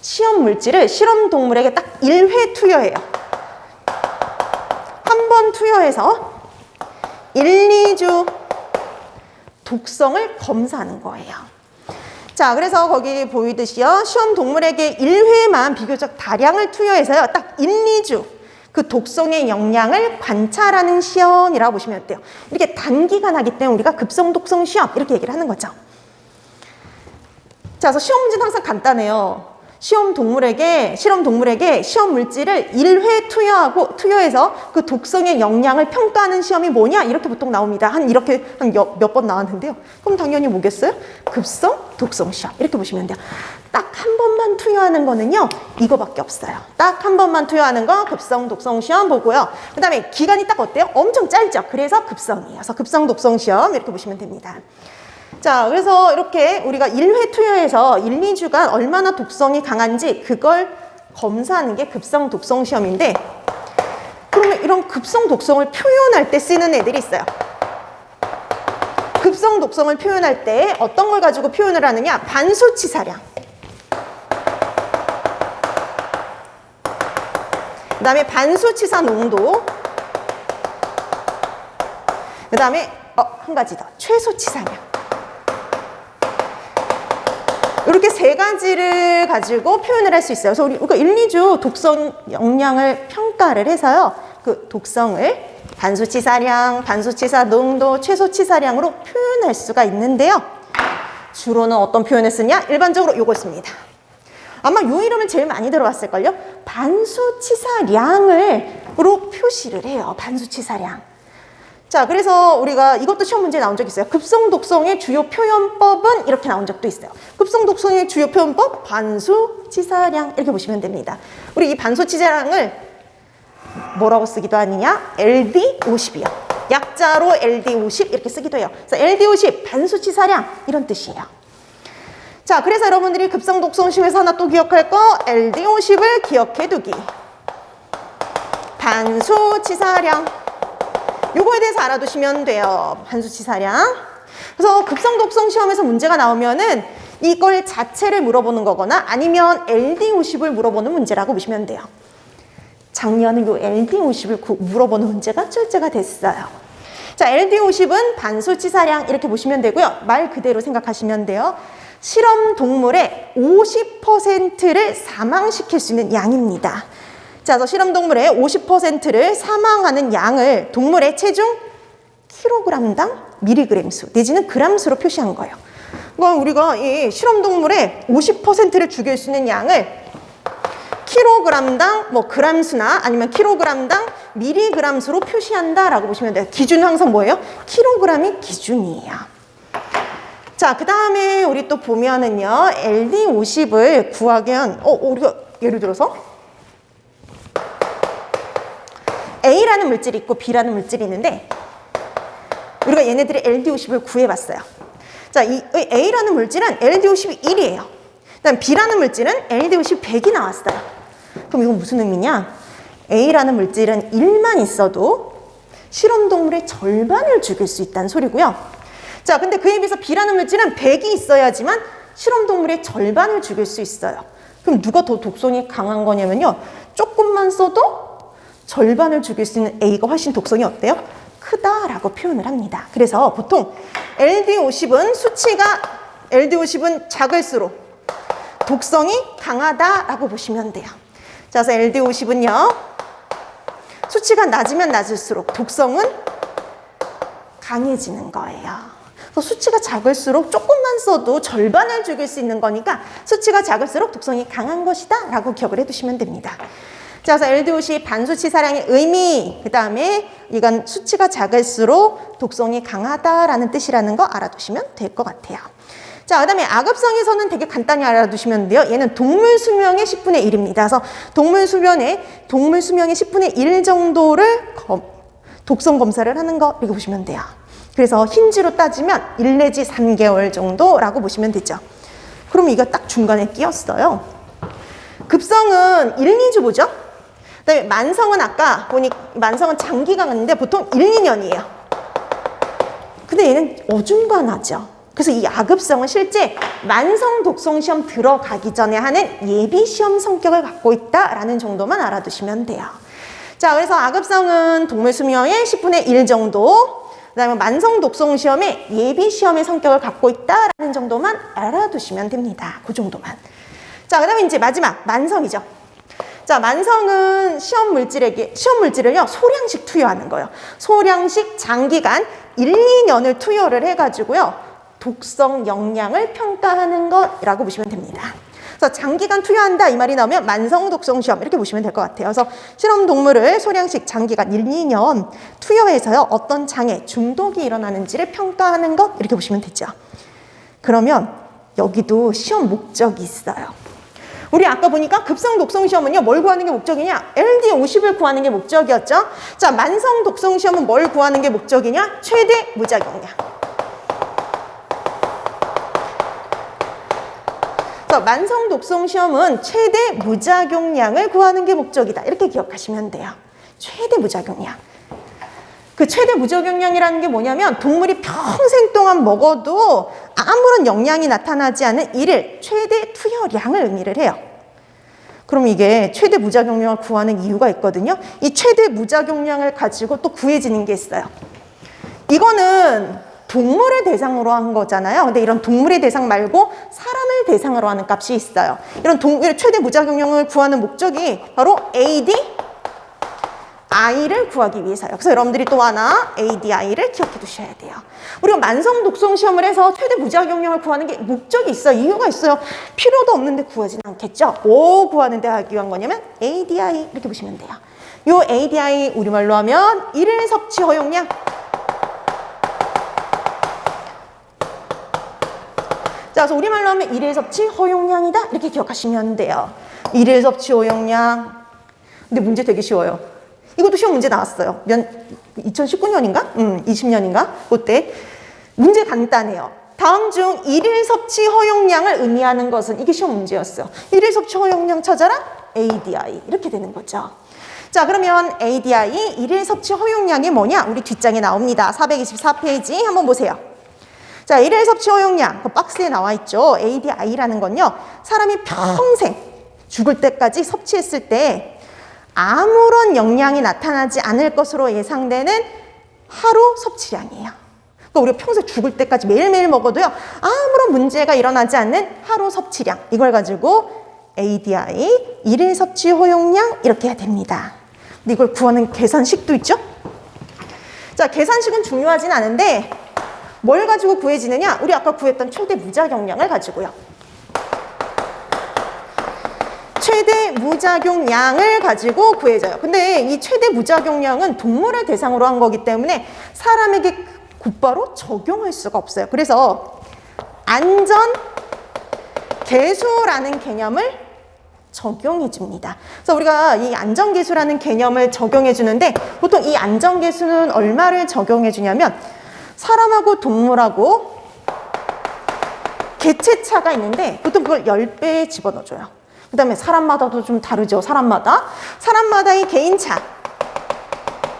시험 물질을 실험 동물에게 딱 1회 투여해요. 한 번 투여해서 1, 2주 독성을 검사하는 거예요. 자, 그래서 거기 보이듯이요. 시험 동물에게 1회만 비교적 다량을 투여해서요. 딱 1, 2주 그 독성의 영향을 관찰하는 시험이라고 보시면 돼요. 이렇게 단기간 하기 때문에 우리가 급성 독성 시험 이렇게 얘기를 하는 거죠. 자, 그래서 시험 문제는 항상 간단해요. 실험 동물에게 시험 물질을 1회 투여해서 그 독성의 영향을 평가하는 시험이 뭐냐? 이렇게 보통 나옵니다. 이렇게 몇 번 나왔는데요. 그럼 당연히 뭐겠어요? 급성 독성 시험. 이렇게 보시면 돼요. 딱 한 번만 투여하는 거는요, 이거밖에 없어요. 딱 한 번만 투여하는 거 급성 독성 시험 보고요. 그 다음에 기간이 딱 어때요? 엄청 짧죠? 그래서 급성이에요. 그래서 급성 독성 시험 이렇게 보시면 됩니다. 자, 그래서 이렇게 우리가 1회 투여해서 1, 2주간 얼마나 독성이 강한지 그걸 검사하는 게 급성 독성 시험인데, 그러면 이런 급성 독성을 표현할 때 쓰는 애들이 있어요. 급성 독성을 표현할 때 어떤 걸 가지고 표현을 하느냐? 반수치사량. 그 다음에 반수치사 농도. 그 다음에 한 가지 더. 최소치사량. 이렇게 세 가지를 가지고 표현을 할 수 있어요. 그래서 우리가 1, 2주 독성 영향을 평가를 해서요. 그 독성을 반수치사량, 반수치사 농도, 최소치사량으로 표현할 수가 있는데요. 주로는 어떤 표현을 쓰냐? 일반적으로 요걸 씁니다. 아마 요 이름은 제일 많이 들어봤을걸요? 반수치사량으로 표시를 해요. 반수치사량. 자, 그래서 우리가 이것도 시험 문제에 나온 적 있어요. 급성 독성의 주요 표현법은 이렇게 나온 적도 있어요. 급성 독성의 주요 표현법 반수치사량 이렇게 보시면 됩니다. 우리 이 반수치사량을 뭐라고 쓰기도 하느냐? LD50이요. 약자로 LD50 이렇게 쓰기도 해요. 그래서 LD50 반수치사량 이런 뜻이에요. 자, 그래서 여러분들이 급성 독성 시험에서 하나 또 기억할 거 LD50을 기억해 두기. 반수치사량. 요거에 대해서 알아두시면 돼요. 반수치사량. 그래서 급성 독성 시험에서 문제가 나오면은 이걸 자체를 물어보는 거거나 아니면 LD50을 물어보는 문제라고 보시면 돼요. 작년에 요 LD50을 물어보는 문제가 출제가 됐어요. 자, LD50은 반수치사량 이렇게 보시면 되고요. 말 그대로 생각하시면 돼요. 실험 동물의 50%를 사망시킬 수 있는 양입니다. 자, 그래서 실험 동물의 50%를 사망하는 양을 동물의 체중 킬로그램당 미리그램 수 내지는 그램 수로 표시한 거예요. 그러니까 우리가 이 실험 동물의 50%를 죽일 수 있는 양을 킬로그램당 그램 수나 아니면 킬로그램당 미리그램 수로 표시한다라고 보시면 돼요. 기준은 항상 뭐예요? 킬로그램이 기준이에요. 자, 그 다음에 우리 또 보면은요, LD50을 구하기 위한, 우리가 예를 들어서 A라는 물질이 있고 B라는 물질이 있는데 우리가 얘네들의 LD50을 구해봤어요. 자, 이 A라는 물질은 LD50이 1이에요. 그다음 B라는 물질은 LD50 100이 나왔어요. 그럼 이건 무슨 의미냐? A라는 물질은 1만 있어도 실험동물의 절반을 죽일 수 있다는 소리고요. 자, 근데 그에 비해서 B라는 물질은 100이 있어야지만 실험동물의 절반을 죽일 수 있어요. 그럼 누가 더 독성이 강한 거냐면요. 조금만 써도 절반을 죽일 수 있는 A가 훨씬 독성이 어때요? 크다라고 표현을 합니다. 그래서 보통 LD50은 작을수록 독성이 강하다라고 보시면 돼요. 자, 그래서 LD50은요. 수치가 낮으면 낮을수록 독성은 강해지는 거예요. 그래서 수치가 작을수록 조금만 써도 절반을 죽일 수 있는 거니까 수치가 작을수록 독성이 강한 것이다 라고 기억을 해두시면 됩니다. 자, 그래서 LD50 반수치사량의 의미, 그 다음에 이건 수치가 작을수록 독성이 강하다라는 뜻이라는 거 알아두시면 될 것 같아요. 자, 그 다음에 악업성에서는 되게 간단히 알아두시면 돼요. 얘는 동물 수명의 10분의 1입니다. 그래서 동물 수명의 10분의 1 정도를 독성 검사를 하는 거 이렇게 보시면 돼요. 그래서 힌지로 따지면 1 내지 3개월 정도라고 보시면 되죠. 그럼 이거 딱 중간에 끼었어요. 급성은 1, 2주 보죠? 그다음에 만성은 아까 보니 만성은 장기가 갔는데 보통 1, 2년이에요. 근데 얘는 어중간하죠. 그래서 이 악읍성은 실제 만성 독성 시험 들어가기 전에 하는 예비 시험 성격을 갖고 있다라는 정도만 알아두시면 돼요. 자, 그래서 악읍성은 동물 수명의 10분의 1 정도, 그다음에 만성 독성 시험의 예비 시험의 성격을 갖고 있다라는 정도만 알아두시면 됩니다. 그 정도만. 자, 그다음에 이제 마지막 만성이죠. 자, 만성은 시험 물질을요, 소량씩 투여하는 거예요. 소량씩 장기간 1, 2년을 투여를 해가지고요, 독성 영양을 평가하는 것이라고 보시면 됩니다. 그래서 장기간 투여한다 이 말이 나오면 만성 독성 시험 이렇게 보시면 될 것 같아요. 그래서 실험 동물을 소량씩 장기간 1, 2년 투여해서요, 어떤 장애, 중독이 일어나는지를 평가하는 것 이렇게 보시면 되죠. 그러면 여기도 시험 목적이 있어요. 우리 아까 보니까 급성 독성 시험은요, 뭘 구하는 게 목적이냐? LD50을 구하는 게 목적이었죠. 자, 만성 독성 시험은 뭘 구하는 게 목적이냐? 최대 무작용량. 만성 독성 시험은 최대 무작용량을 구하는 게 목적이다. 이렇게 기억하시면 돼요. 최대 무작용량. 그 최대 무작용량이라는 게 뭐냐면 동물이 평생 동안 먹어도 아무런 영향이 나타나지 않은 일일 최대 투여량을 의미를 해요. 그럼 이게 최대 무작용량을 구하는 이유가 있거든요. 이 최대 무작용량을 가지고 또 구해지는 게 있어요. 이거는 동물을 대상으로 한 거잖아요. 근데 이런 동물의 대상 말고 사람을 대상으로 하는 값이 있어요. 이런 최대 무작용량을 구하는 목적이 바로 ADI를 구하기 위해서요. 그래서 여러분들이 또 하나 ADI를 기억해 두셔야 돼요. 우리가 만성 독성 시험을 해서 최대 무작용량을 구하는 게 목적이 있어요. 이유가 있어요. 필요도 없는데 구하지는 않겠죠. 뭐 구하는 데 하기 위한 거냐면 ADI 이렇게 보시면 돼요. 요 ADI 우리말로 하면 일일 섭취 허용량. 자, 그래서 우리말로 하면 일일 섭취 허용량이다 이렇게 기억하시면 돼요. 일일 섭취 허용량. 근데 문제 되게 쉬워요. 이것도 시험 문제 나왔어요. 2019년인가? 20년인가? 그때 문제 간단해요. 다음 중 일일 섭취 허용량을 의미하는 것은, 이게 시험 문제였어요. 일일 섭취 허용량 찾아라? ADI 이렇게 되는 거죠. 자, 그러면 ADI 일일 섭취 허용량이 뭐냐? 우리 뒷장에 나옵니다. 424페이지 한번 보세요. 자, 일일 섭취 허용량, 그 박스에 나와 있죠. ADI라는 건요, 사람이 평생 죽을 때까지 섭취했을 때 아무런 영향이 나타나지 않을 것으로 예상되는 하루 섭취량이에요. 그러니까 우리가 평생 죽을 때까지 매일매일 먹어도요, 아무런 문제가 일어나지 않는 하루 섭취량, 이걸 가지고 ADI, 일일 섭취 허용량 이렇게 해야 됩니다. 근데 이걸 구하는 계산식도 있죠. 자, 계산식은 중요하진 않은데 뭘 가지고 구해지느냐? 우리 아까 구했던 최대 무작용량을 가지고요. 최대 무작용량을 가지고 구해져요. 근데 이 최대 무작용량은 동물을 대상으로 한 거기 때문에 사람에게 곧바로 적용할 수가 없어요. 그래서 안전계수라는 개념을 적용해 줍니다. 그래서 우리가 이 안전계수라는 개념을 적용해 주는데 보통 이 안전계수는 얼마를 적용해 주냐면 사람하고 동물하고 개체차가 있는데 보통 그걸 10배에 집어넣어줘요. 그 다음에 사람마다도 좀 다르죠. 사람마다의 개인차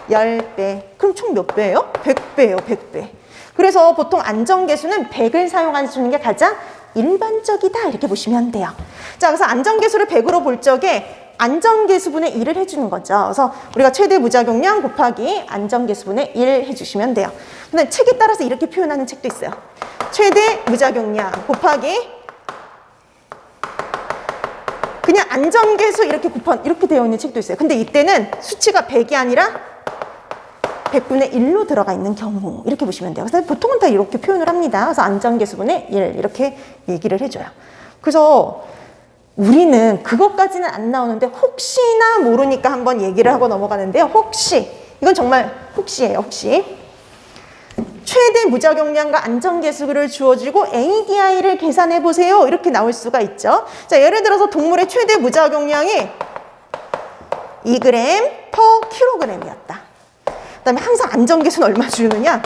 10배. 그럼 총 몇 배예요? 100배예요. 100배. 그래서 보통 안전계수는 100을 사용하는 게 가장 일반적이다 이렇게 보시면 돼요. 자, 그래서 안전계수를 100으로 볼 적에 안전계수분의 1을 해주는 거죠. 그래서 우리가 최대 무작용량 곱하기 안전계수분의 1 해주시면 돼요. 근데 책에 따라서 이렇게 표현하는 책도 있어요. 최대 무작용량 곱하기 그냥 안전계수 이렇게 이렇게 되어 있는 책도 있어요. 근데 이때는 수치가 100이 아니라 100분의 1로 들어가 있는 경우 이렇게 보시면 돼요. 그래서 보통은 다 이렇게 표현을 합니다. 그래서 안전계수분의 1 이렇게 얘기를 해줘요. 그래서 우리는 그것까지는 안 나오는데 혹시나 모르니까 한번 얘기를 하고 넘어가는데요. 혹시, 이건 정말 혹시예요. 혹시 최대 무작용량과 안전계수를 주어지고 ADI를 계산해 보세요. 이렇게 나올 수가 있죠. 자, 예를 들어서 동물의 최대 무작용량이 2g per kg이었다. 그다음에 항상 안전계수는 얼마 주느냐?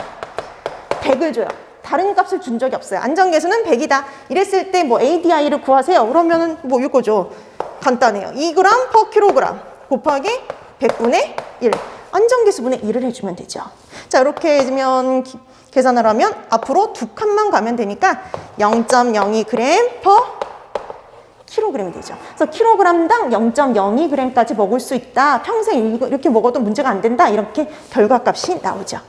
100을 줘요. 다른 값을 준 적이 없어요. 안전계수는 100이다. 이랬을 때 뭐 ADI를 구하세요. 그러면은 뭐 이거죠. 간단해요. 2g per kg 곱하기 100분의 1. 안전계수분의 1을 해주면 되죠. 자, 이렇게 해주면 계산을 하면 앞으로 두 칸만 가면 되니까 0.02g per kg이 되죠. 그래서 kg당 0.02g까지 먹을 수 있다. 평생 이렇게 먹어도 문제가 안 된다. 이렇게 결과값이 나오죠.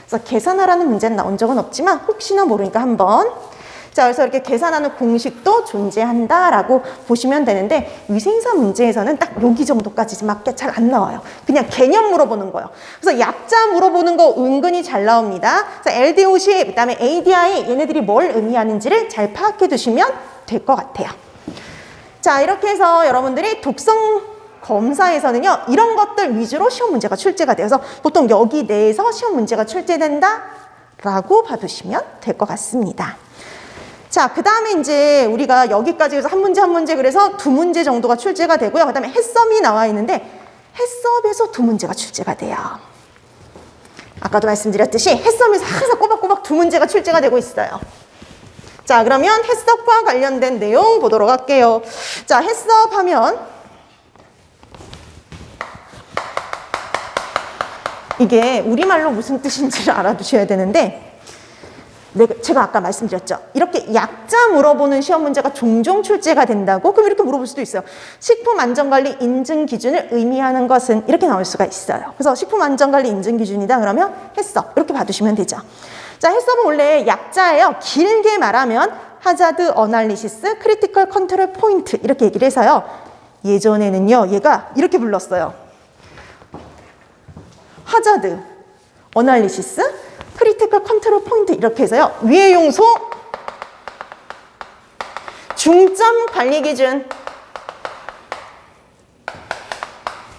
그래서 계산하라는 문제는 나온 적은 없지만 혹시나 모르니까 한번 자, 그래서 이렇게 계산하는 공식도 존재한다라고 보시면 되는데 위생사 문제에서는 딱 여기 정도까지밖에 잘 안 나와요. 그냥 개념 물어보는 거예요. 그래서 약자 물어보는 거 은근히 잘 나옵니다. 그래서 LDOC, 그다음에 ADI 얘네들이 뭘 의미하는지를 잘 파악해 두시면 될 것 같아요. 자, 이렇게 해서 여러분들이 독성 검사에서는요, 이런 것들 위주로 시험 문제가 출제가 돼서 보통 여기 내에서 시험 문제가 출제된다라고 봐두시면 될 것 같습니다. 자, 그 다음에 이제 우리가 여기까지 해서 한 문제 그래서 두 문제 정도가 출제가 되고요. 그 다음에 해썹이 나와 있는데 해썹에서 두 문제가 출제가 돼요. 아까도 말씀드렸듯이 해썹에서 항상 꼬박꼬박 두 문제가 출제가 되고 있어요. 자, 그러면 해썹과 관련된 내용 보도록 할게요. 자, 해썹 하면 이게 우리말로 무슨 뜻인지를 알아두셔야 되는데 제가 아까 말씀드렸죠. 이렇게 약자 물어보는 시험 문제가 종종 출제가 된다고? 그럼 이렇게 물어볼 수도 있어요. 식품안전관리 인증 기준을 의미하는 것은 이렇게 나올 수가 있어요. 그래서 식품안전관리 인증 기준이다 그러면 해썹 이렇게 봐두시면 되죠. 자, 해썹은 원래 약자예요. 길게 말하면 하자드 어널리시스 크리티컬 컨트롤 포인트 이렇게 얘기를 해서요. 예전에는요, 얘가 이렇게 불렀어요. 하자드 어널리시스 크리티컬 컨트롤 포인트 이렇게 해서요. 위의 용소 중점 관리 기준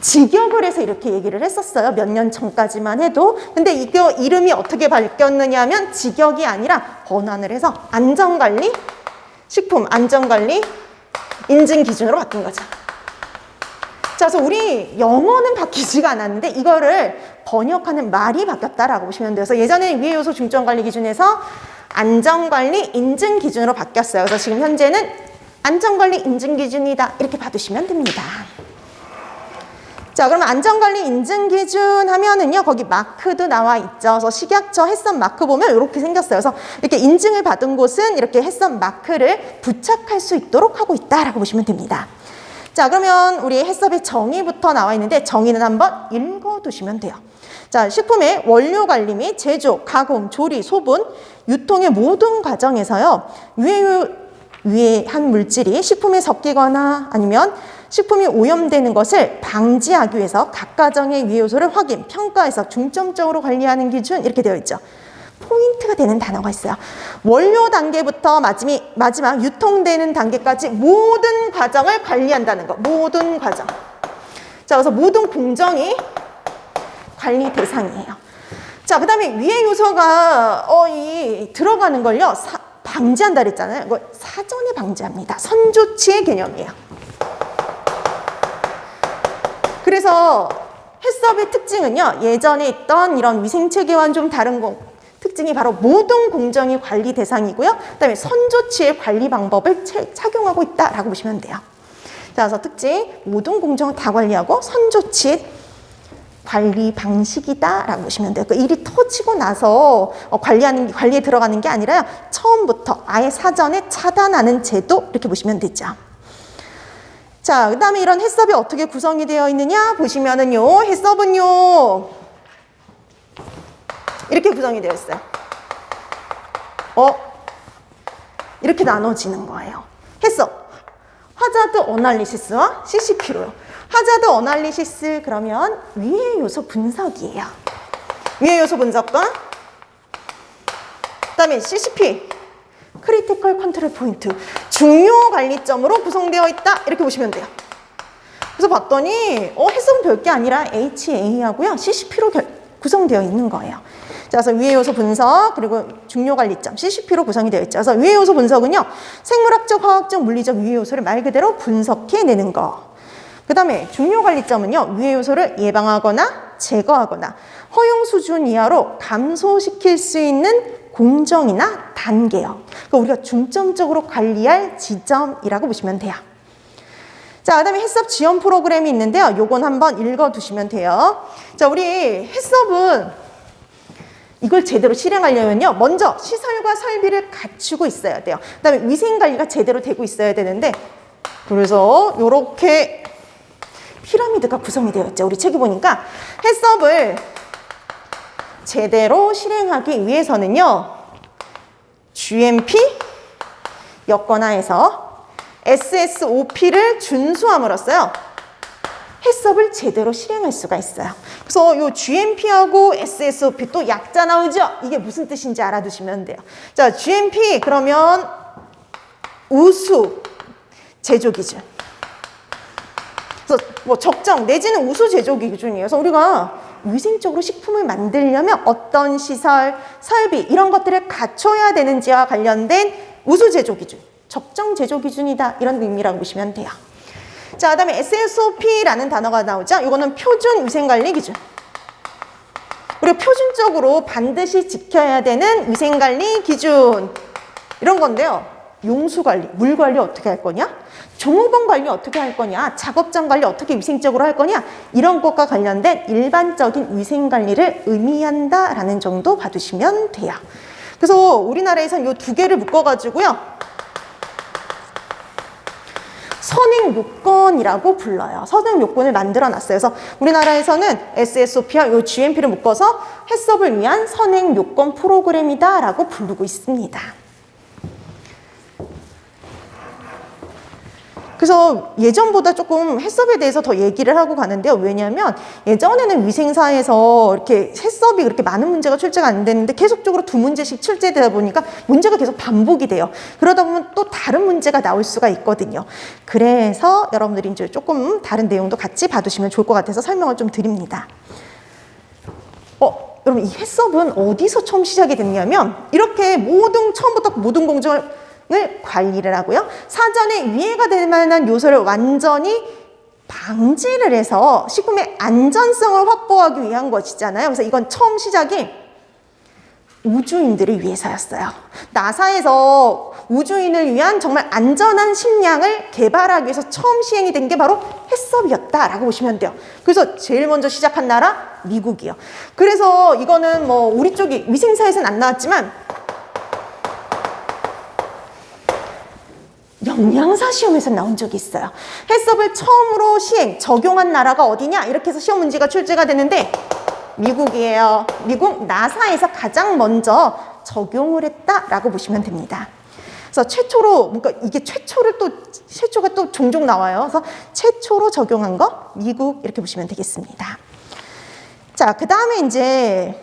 직역을 해서 이렇게 얘기를 했었어요. 몇 년 전까지만 해도. 근데 이거 이름이 어떻게 바뀌었느냐 하면 직역이 아니라 번안을 해서 안전관리 식품 안전관리 인증 기준으로 바뀐 거죠. 자, 그래서 우리 영어는 바뀌지가 않았는데 이거를 번역하는 말이 바뀌었다라고 보시면 돼요. 그래서 예전에 위의 요소 중점관리 기준에서 안전관리 인증 기준으로 바뀌었어요. 그래서 지금 현재는 안전관리 인증 기준이다 이렇게 봐두시면 됩니다. 자, 그러면 안전관리 인증 기준 하면은요, 거기 마크도 나와 있죠. 그래서 식약처 해썹 마크 보면 이렇게 생겼어요. 그래서 이렇게 인증을 받은 곳은 이렇게 해썹 마크를 부착할 수 있도록 하고 있다라고 보시면 됩니다. 자, 그러면 우리 해썹의 정의부터 나와 있는데 정의는 한번 읽어두시면 돼요. 자, 식품의 원료 관리 및 제조, 가공, 조리, 소분, 유통의 모든 과정에서요. 유해한 물질이 식품에 섞이거나 아니면 식품이 오염되는 것을 방지하기 위해서 각 가정의 유해 요소를 확인, 평가해서 중점적으로 관리하는 기준 이렇게 되어 있죠. 포인트가 되는 단어가 있어요. 원료 단계부터 마지막 유통되는 단계까지 모든 과정을 관리한다는 거. 모든 과정. 자, 그래서 모든 공정이 관리 대상이에요. 자, 그 다음에 위해 요소가 들어가는 걸요. 방지한다 그랬잖아요. 이거 사전에 방지합니다. 선조치의 개념이에요. 그래서 해썹의 특징은요. 예전에 있던 이런 위생체계와는 좀 다른 특징이 바로 모든 공정이 관리 대상이고요. 그다음에 선조치의 관리 방법을 착용하고 있다라고 보시면 돼요. 자, 그래서 특징 모든 공정을 다 관리하고 선조치의 관리 방식이다라고 보시면 돼요. 그 일이 터지고 나서 관리에 들어가는 게 아니라요. 처음부터 아예 사전에 차단하는 제도 이렇게 보시면 되죠. 자, 그 다음에 이런 해썹이 어떻게 구성이 되어 있느냐 보시면은요. 해썹은요. 이렇게 구성이 되어 있어요. 이렇게 나눠지는 거예요. 해썹. 하자드 어널리시스와 CCP로요. 하자드 어널리시스 그러면 위해 요소 분석이에요. 위해 요소 분석과 그다음에 CCP 크리티컬 컨트롤 포인트 중요 관리점으로 구성되어 있다 이렇게 보시면 돼요. 그래서 봤더니 해석은 별게 아니라 HA하고요 CCP로 구성되어 있는 거예요. 자, 그래서 위해 요소 분석 그리고 중요 관리점 CCP로 구성이 되어 있죠. 그래서 위해 요소 분석은요 생물학적, 화학적, 물리적 위해 요소를 말 그대로 분석해내는 거. 그 다음에 중요 관리점은요 위해 요소를 예방하거나 제거하거나 허용 수준 이하로 감소시킬 수 있는 공정이나 단계요. 그러니까 우리가 중점적으로 관리할 지점이라고 보시면 돼요. 자, 그 다음에 해썹 지원 프로그램이 있는데요. 요건 한번 읽어두시면 돼요. 자, 우리 해썹은 이걸 제대로 실행하려면요. 먼저 시설과 설비를 갖추고 있어야 돼요. 그 다음에 위생관리가 제대로 되고 있어야 되는데 그래서 요렇게 피라미드가 구성이 되어 있죠. 우리 책에 보니까 해썹을 제대로 실행하기 위해서는요. GMP, 여건하에서 SSOP를 준수함으로써요. 해썹을 제대로 실행할 수가 있어요. 그래서 요 GMP하고 SSOP 또 약자 나오죠? 이게 무슨 뜻인지 알아두시면 돼요. 자, GMP 그러면 우수 제조 기준. 그래서 뭐 적정 내지는 우수 제조 기준이에요. 그래서 우리가 위생적으로 식품을 만들려면 어떤 시설, 설비 이런 것들을 갖춰야 되는지와 관련된 우수 제조 기준, 적정 제조 기준이다 이런 의미라고 보시면 돼요. 자, 그다음에 SSOP라는 단어가 나오죠. 이거는 표준 위생관리 기준. 우리가 표준적으로 반드시 지켜야 되는 위생관리 기준 이런 건데요. 용수관리, 물관리 어떻게 할 거냐? 종업원 관리 어떻게 할 거냐? 작업장 관리 어떻게 위생적으로 할 거냐? 이런 것과 관련된 일반적인 위생관리를 의미한다라는 정도 봐두시면 돼요. 그래서 우리나라에선 이 두 개를 묶어가지고요. 선행요건이라고 불러요. 선행요건을 만들어 놨어요. 그래서 우리나라에서는 SSOP와 요 GMP를 묶어서 해썹을 위한 선행요건 프로그램이다 라고 부르고 있습니다. 그래서 예전보다 조금 해썹에 대해서 더 얘기를 하고 가는데요. 왜냐하면 예전에는 위생사에서 이렇게 해썹이 그렇게 많은 문제가 출제가 안 됐는데 계속적으로 두 문제씩 출제되다 보니까 문제가 계속 반복이 돼요. 그러다 보면 또 다른 문제가 나올 수가 있거든요. 그래서 여러분들이 이제 조금 다른 내용도 같이 봐두시면 좋을 것 같아서 설명을 좀 드립니다. 여러분 이 해썹은 어디서 처음 시작이 됐냐면 이렇게 처음부터 모든 공정을 관리를 하고요. 사전에 위해가 될 만한 요소를 완전히 방지를 해서 식품의 안전성을 확보하기 위한 것이잖아요. 그래서 이건 처음 시작이 우주인들을 위해서였어요. 나사에서 우주인을 위한 정말 안전한 식량을 개발하기 위해서 처음 시행이 된 게 바로 해썹이었다라고 보시면 돼요. 그래서 제일 먼저 시작한 나라 미국이요. 그래서 이거는 뭐 우리 쪽이 위생사에서는 안 나왔지만 영양사 시험에서 나온 적이 있어요. 해썹을 처음으로 적용한 나라가 어디냐? 이렇게 해서 시험 문제가 출제가 되는데 미국이에요. 미국 나사에서 가장 먼저 적용을 했다라고 보시면 됩니다. 그래서 최초로, 그러니까 이게 최초가 또 종종 나와요. 그래서 최초로 적용한 거 미국 이렇게 보시면 되겠습니다. 자, 그 다음에 이제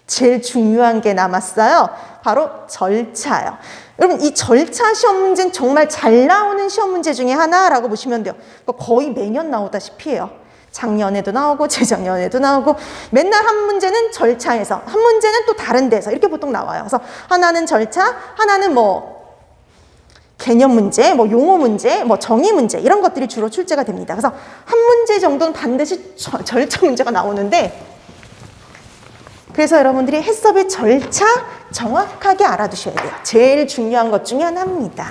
제일 중요한 게 남았어요. 바로 절차요. 여러분 이 절차 시험 문제는 정말 잘 나오는 시험 문제 중에 하나라고 보시면 돼요. 거의 매년 나오다시피 해요. 작년에도 나오고 재작년에도 나오고 맨날 한 문제는 절차에서 한 문제는 또 다른 데서 이렇게 보통 나와요. 그래서 하나는 절차, 하나는 뭐 개념 문제, 뭐 용어 문제, 뭐 정의 문제 이런 것들이 주로 출제가 됩니다. 그래서 한 문제 정도는 반드시 절차 문제가 나오는데 그래서 여러분들이 해썹의 절차 정확하게 알아두셔야 돼요. 제일 중요한 것 중에 하나입니다.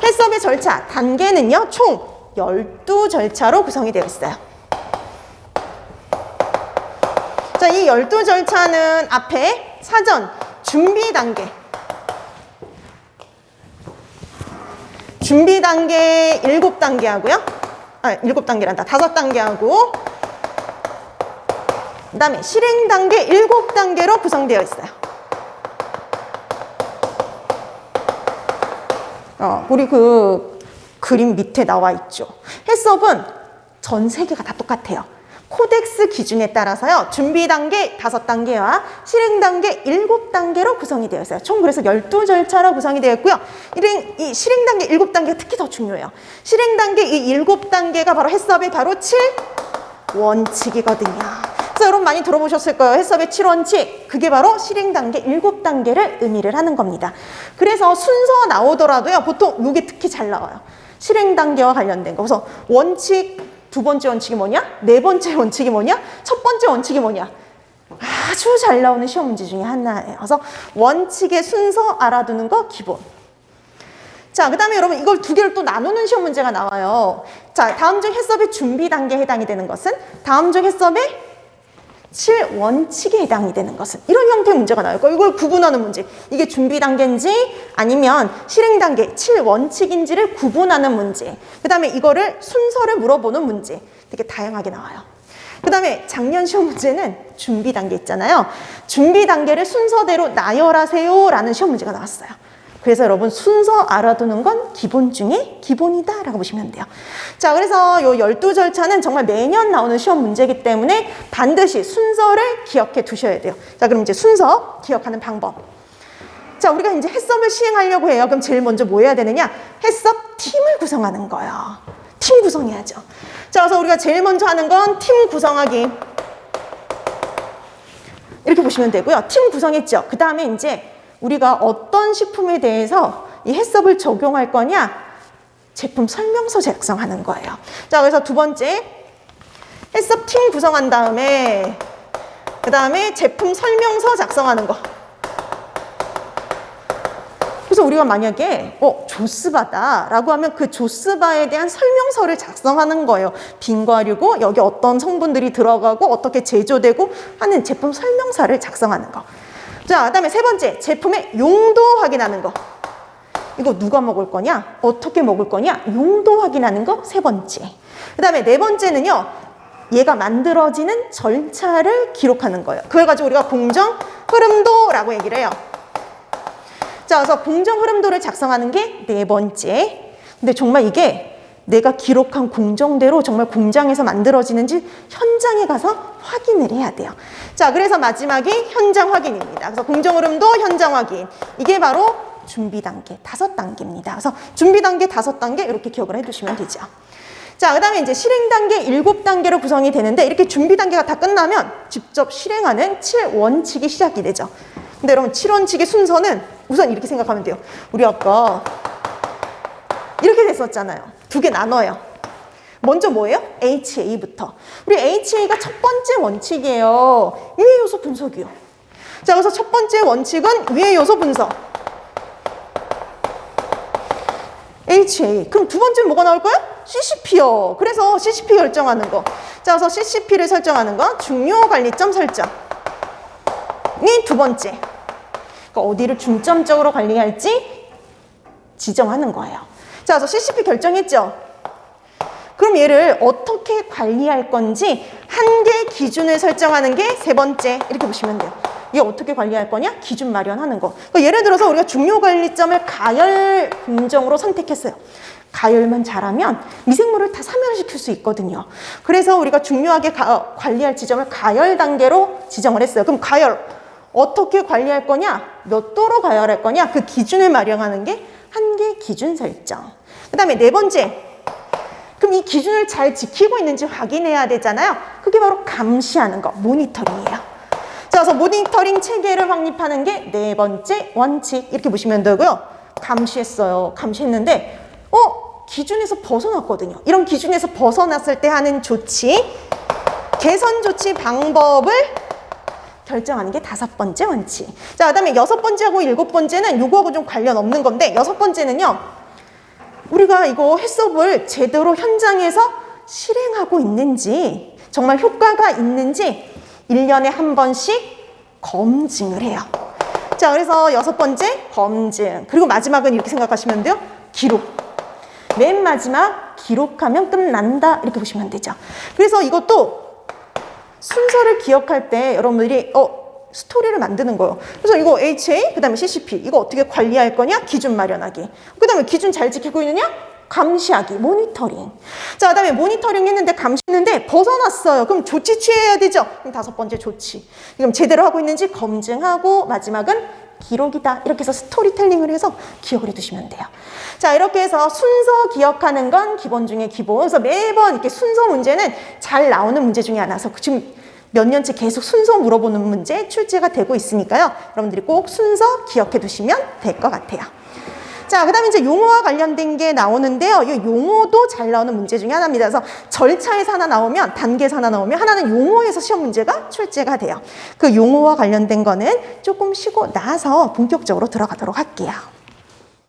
해썹의 절차 단계는요. 총 12절차로 구성이 되어 있어요. 자, 이 12절차는 앞에 사전 준비 단계 준비 단계 7단계 하고요. 7단계란다. 5단계 하고 그 다음에 실행 단계 7단계로 구성되어 있어요. 우리 그 그림 밑에 나와 있죠. 해썹은 전 세계가 다 똑같아요. 코덱스 기준에 따라서요. 준비 단계 5단계와 실행 단계 7단계로 구성이 되어 있어요. 총 그래서 12절차로 구성이 되어 있고요. 이 실행 단계 7단계가 특히 더 중요해요. 실행 단계 이 7단계가 바로 해썹의 바로 7원칙이거든요. 그래서 여러분 많이 들어보셨을 거예요. 해썹의 7원칙. 그게 바로 실행 단계 7단계를 의미를 하는 겁니다. 그래서 순서 나오더라도요. 보통 이게 특히 잘 나와요. 실행 단계와 관련된 거. 그래서 원칙 두 번째 원칙이 뭐냐? 네 번째 원칙이 뭐냐? 첫 번째 원칙이 뭐냐? 아주 잘 나오는 시험 문제 중에 하나예요. 그래서 원칙의 순서 알아두는 거 기본. 자, 그 다음에 여러분 이걸 두 개를 또 나누는 시험 문제가 나와요. 자, 다음 중 해썹의 준비 단계에 해당이 되는 것은 다음 중 해썹의 7원칙에 해당이 되는 것은 이런 형태의 문제가 나와요. 이걸 구분하는 문제. 이게 준비 단계인지 아니면 실행 단계 7원칙인지를 구분하는 문제. 그 다음에 이거를 순서를 물어보는 문제. 되게 다양하게 나와요. 그 다음에 작년 시험 문제는 준비 단계 있잖아요. 준비 단계를 순서대로 나열하세요 라는 시험 문제가 나왔어요. 그래서 여러분 순서 알아두는 건 기본 중에 기본이다 라고 보시면 돼요. 자, 그래서 요 12절차는 정말 매년 나오는 시험 문제이기 때문에 반드시 순서를 기억해 두셔야 돼요. 자, 그럼 이제 순서 기억하는 방법. 자, 우리가 이제 해썹을 시행하려고 해요. 그럼 제일 먼저 뭐 해야 되느냐? 해썹 팀을 구성하는 거예요. 팀 구성해야죠. 자, 그래서 우리가 제일 먼저 하는 건 팀 구성하기. 이렇게 보시면 되고요. 팀 구성했죠. 그 다음에 이제 우리가 어떤 식품에 대해서 이 해썹을 적용할 거냐? 제품 설명서 작성하는 거예요. 자, 그래서 두 번째, 해썹 팀 구성한 다음에 그 다음에 제품 설명서 작성하는 거. 그래서 우리가 만약에 조스바다 라고 하면 그 조스바에 대한 설명서를 작성하는 거예요. 빈과류고 여기 어떤 성분들이 들어가고 어떻게 제조되고 하는 제품 설명서를 작성하는 거. 자, 그 다음에 세 번째, 제품의 용도 확인하는 거. 이거 누가 먹을 거냐? 어떻게 먹을 거냐? 용도 확인하는 거 세 번째. 그 다음에 네 번째는요, 얘가 만들어지는 절차를 기록하는 거예요. 그걸 가지고 우리가 공정 흐름도라고 얘기를 해요. 자, 그래서 공정 흐름도를 작성하는 게 네 번째. 근데 정말 이게 내가 기록한 공정대로 정말 공장에서 만들어지는지 현장에 가서 확인을 해야 돼요. 자, 그래서 마지막이 현장 확인입니다. 그래서 공정 흐름도 현장 확인. 이게 바로 준비 단계 5단계입니다. 그래서 준비 단계 5단계 이렇게 기억을 해두시면 되죠. 자, 그 다음에 이제 실행 단계 7단계로 구성이 되는데 이렇게 준비 단계가 다 끝나면 직접 실행하는 7원칙이 시작이 되죠. 근데 여러분 7원칙의 순서는 우선 이렇게 생각하면 돼요. 우리 아까 이렇게 됐었잖아요. 두 개 나눠요. 먼저 뭐예요? HA부터. 우리 HA가 첫 번째 원칙이에요. 유해 요소 분석이요. 자, 그래서 첫 번째 원칙은 유해 요소 분석. HA. 그럼 두 번째는 뭐가 나올 거야? CCP요. 그래서 CCP 결정하는 거. 자, 그래서 CCP를 설정하는 거. 중요 관리점 설정. 이 두 번째. 그러니까 어디를 중점적으로 관리할지 지정하는 거예요. 자, 그래서 CCP 결정했죠. 그럼 얘를 어떻게 관리할 건지 한계 기준을 설정하는 게 세 번째. 이렇게 보시면 돼요. 얘 어떻게 관리할 거냐? 기준 마련하는 거. 그러니까 예를 들어서 우리가 중요 관리점을 가열 공정으로 선택했어요. 가열만 잘하면 미생물을 다 사멸시킬 수 있거든요. 그래서 우리가 중요하게 관리할 지점을 가열 단계로 지정을 했어요. 그럼 가열 어떻게 관리할 거냐? 몇 도로 가열할 거냐? 그 기준을 마련하는 게 한계 기준 설정. 그 다음에 네 번째, 그럼 이 기준을 잘 지키고 있는지 확인해야 되잖아요. 그게 바로 감시하는 거, 모니터링이에요. 자, 그래서 모니터링 체계를 확립하는 게 네 번째 원칙. 이렇게 보시면 되고요. 감시했어요. 감시했는데 기준에서 벗어났거든요. 이런 기준에서 벗어났을 때 하는 조치, 개선 조치 방법을 결정하는 게 5번째 원칙. 자, 그 다음에 6번째하고 7번째는 요거하고 좀 관련 없는 건데 6번째는요. 우리가 이거 해썹을 제대로 현장에서 실행하고 있는지 정말 효과가 있는지 1년에 한 번씩 검증을 해요. 자, 그래서 6번째 검증. 그리고 마지막은 이렇게 생각하시면 돼요. 기록. 맨 마지막 기록하면 끝난다. 이렇게 보시면 되죠. 그래서 이것도 순서를 기억할 때 여러분들이 스토리를 만드는 거예요. 그래서 이거 HA, 그 다음에 CCP, 이거 어떻게 관리할 거냐? 기준 마련하기. 그 다음에 기준 잘 지키고 있느냐? 감시하기, 모니터링. 자, 그 다음에 모니터링 했는데 감시했는데 벗어났어요. 그럼 조치 취해야 되죠? 그럼 5번째 조치. 그럼 제대로 하고 있는지 검증하고 마지막은 기록이다. 이렇게 해서 스토리텔링을 해서 기억을 해두시면 돼요. 자, 이렇게 해서 순서 기억하는 건 기본 중에 기본. 그래서 매번 이렇게 순서 문제는 잘 나오는 문제 중에 하나서 지금 몇 년째 계속 순서 물어보는 문제 출제가 되고 있으니까요. 여러분들이 꼭 순서 기억해 두시면 될 것 같아요. 자, 그 다음에 이제 용어와 관련된 게 나오는데요. 이 용어도 잘 나오는 문제 중에 하나입니다. 그래서 절차에서 하나 나오면, 단계에서 하나 나오면 하나는 용어에서 시험 문제가 출제가 돼요. 그 용어와 관련된 거는 조금 쉬고 나서 본격적으로 들어가도록 할게요.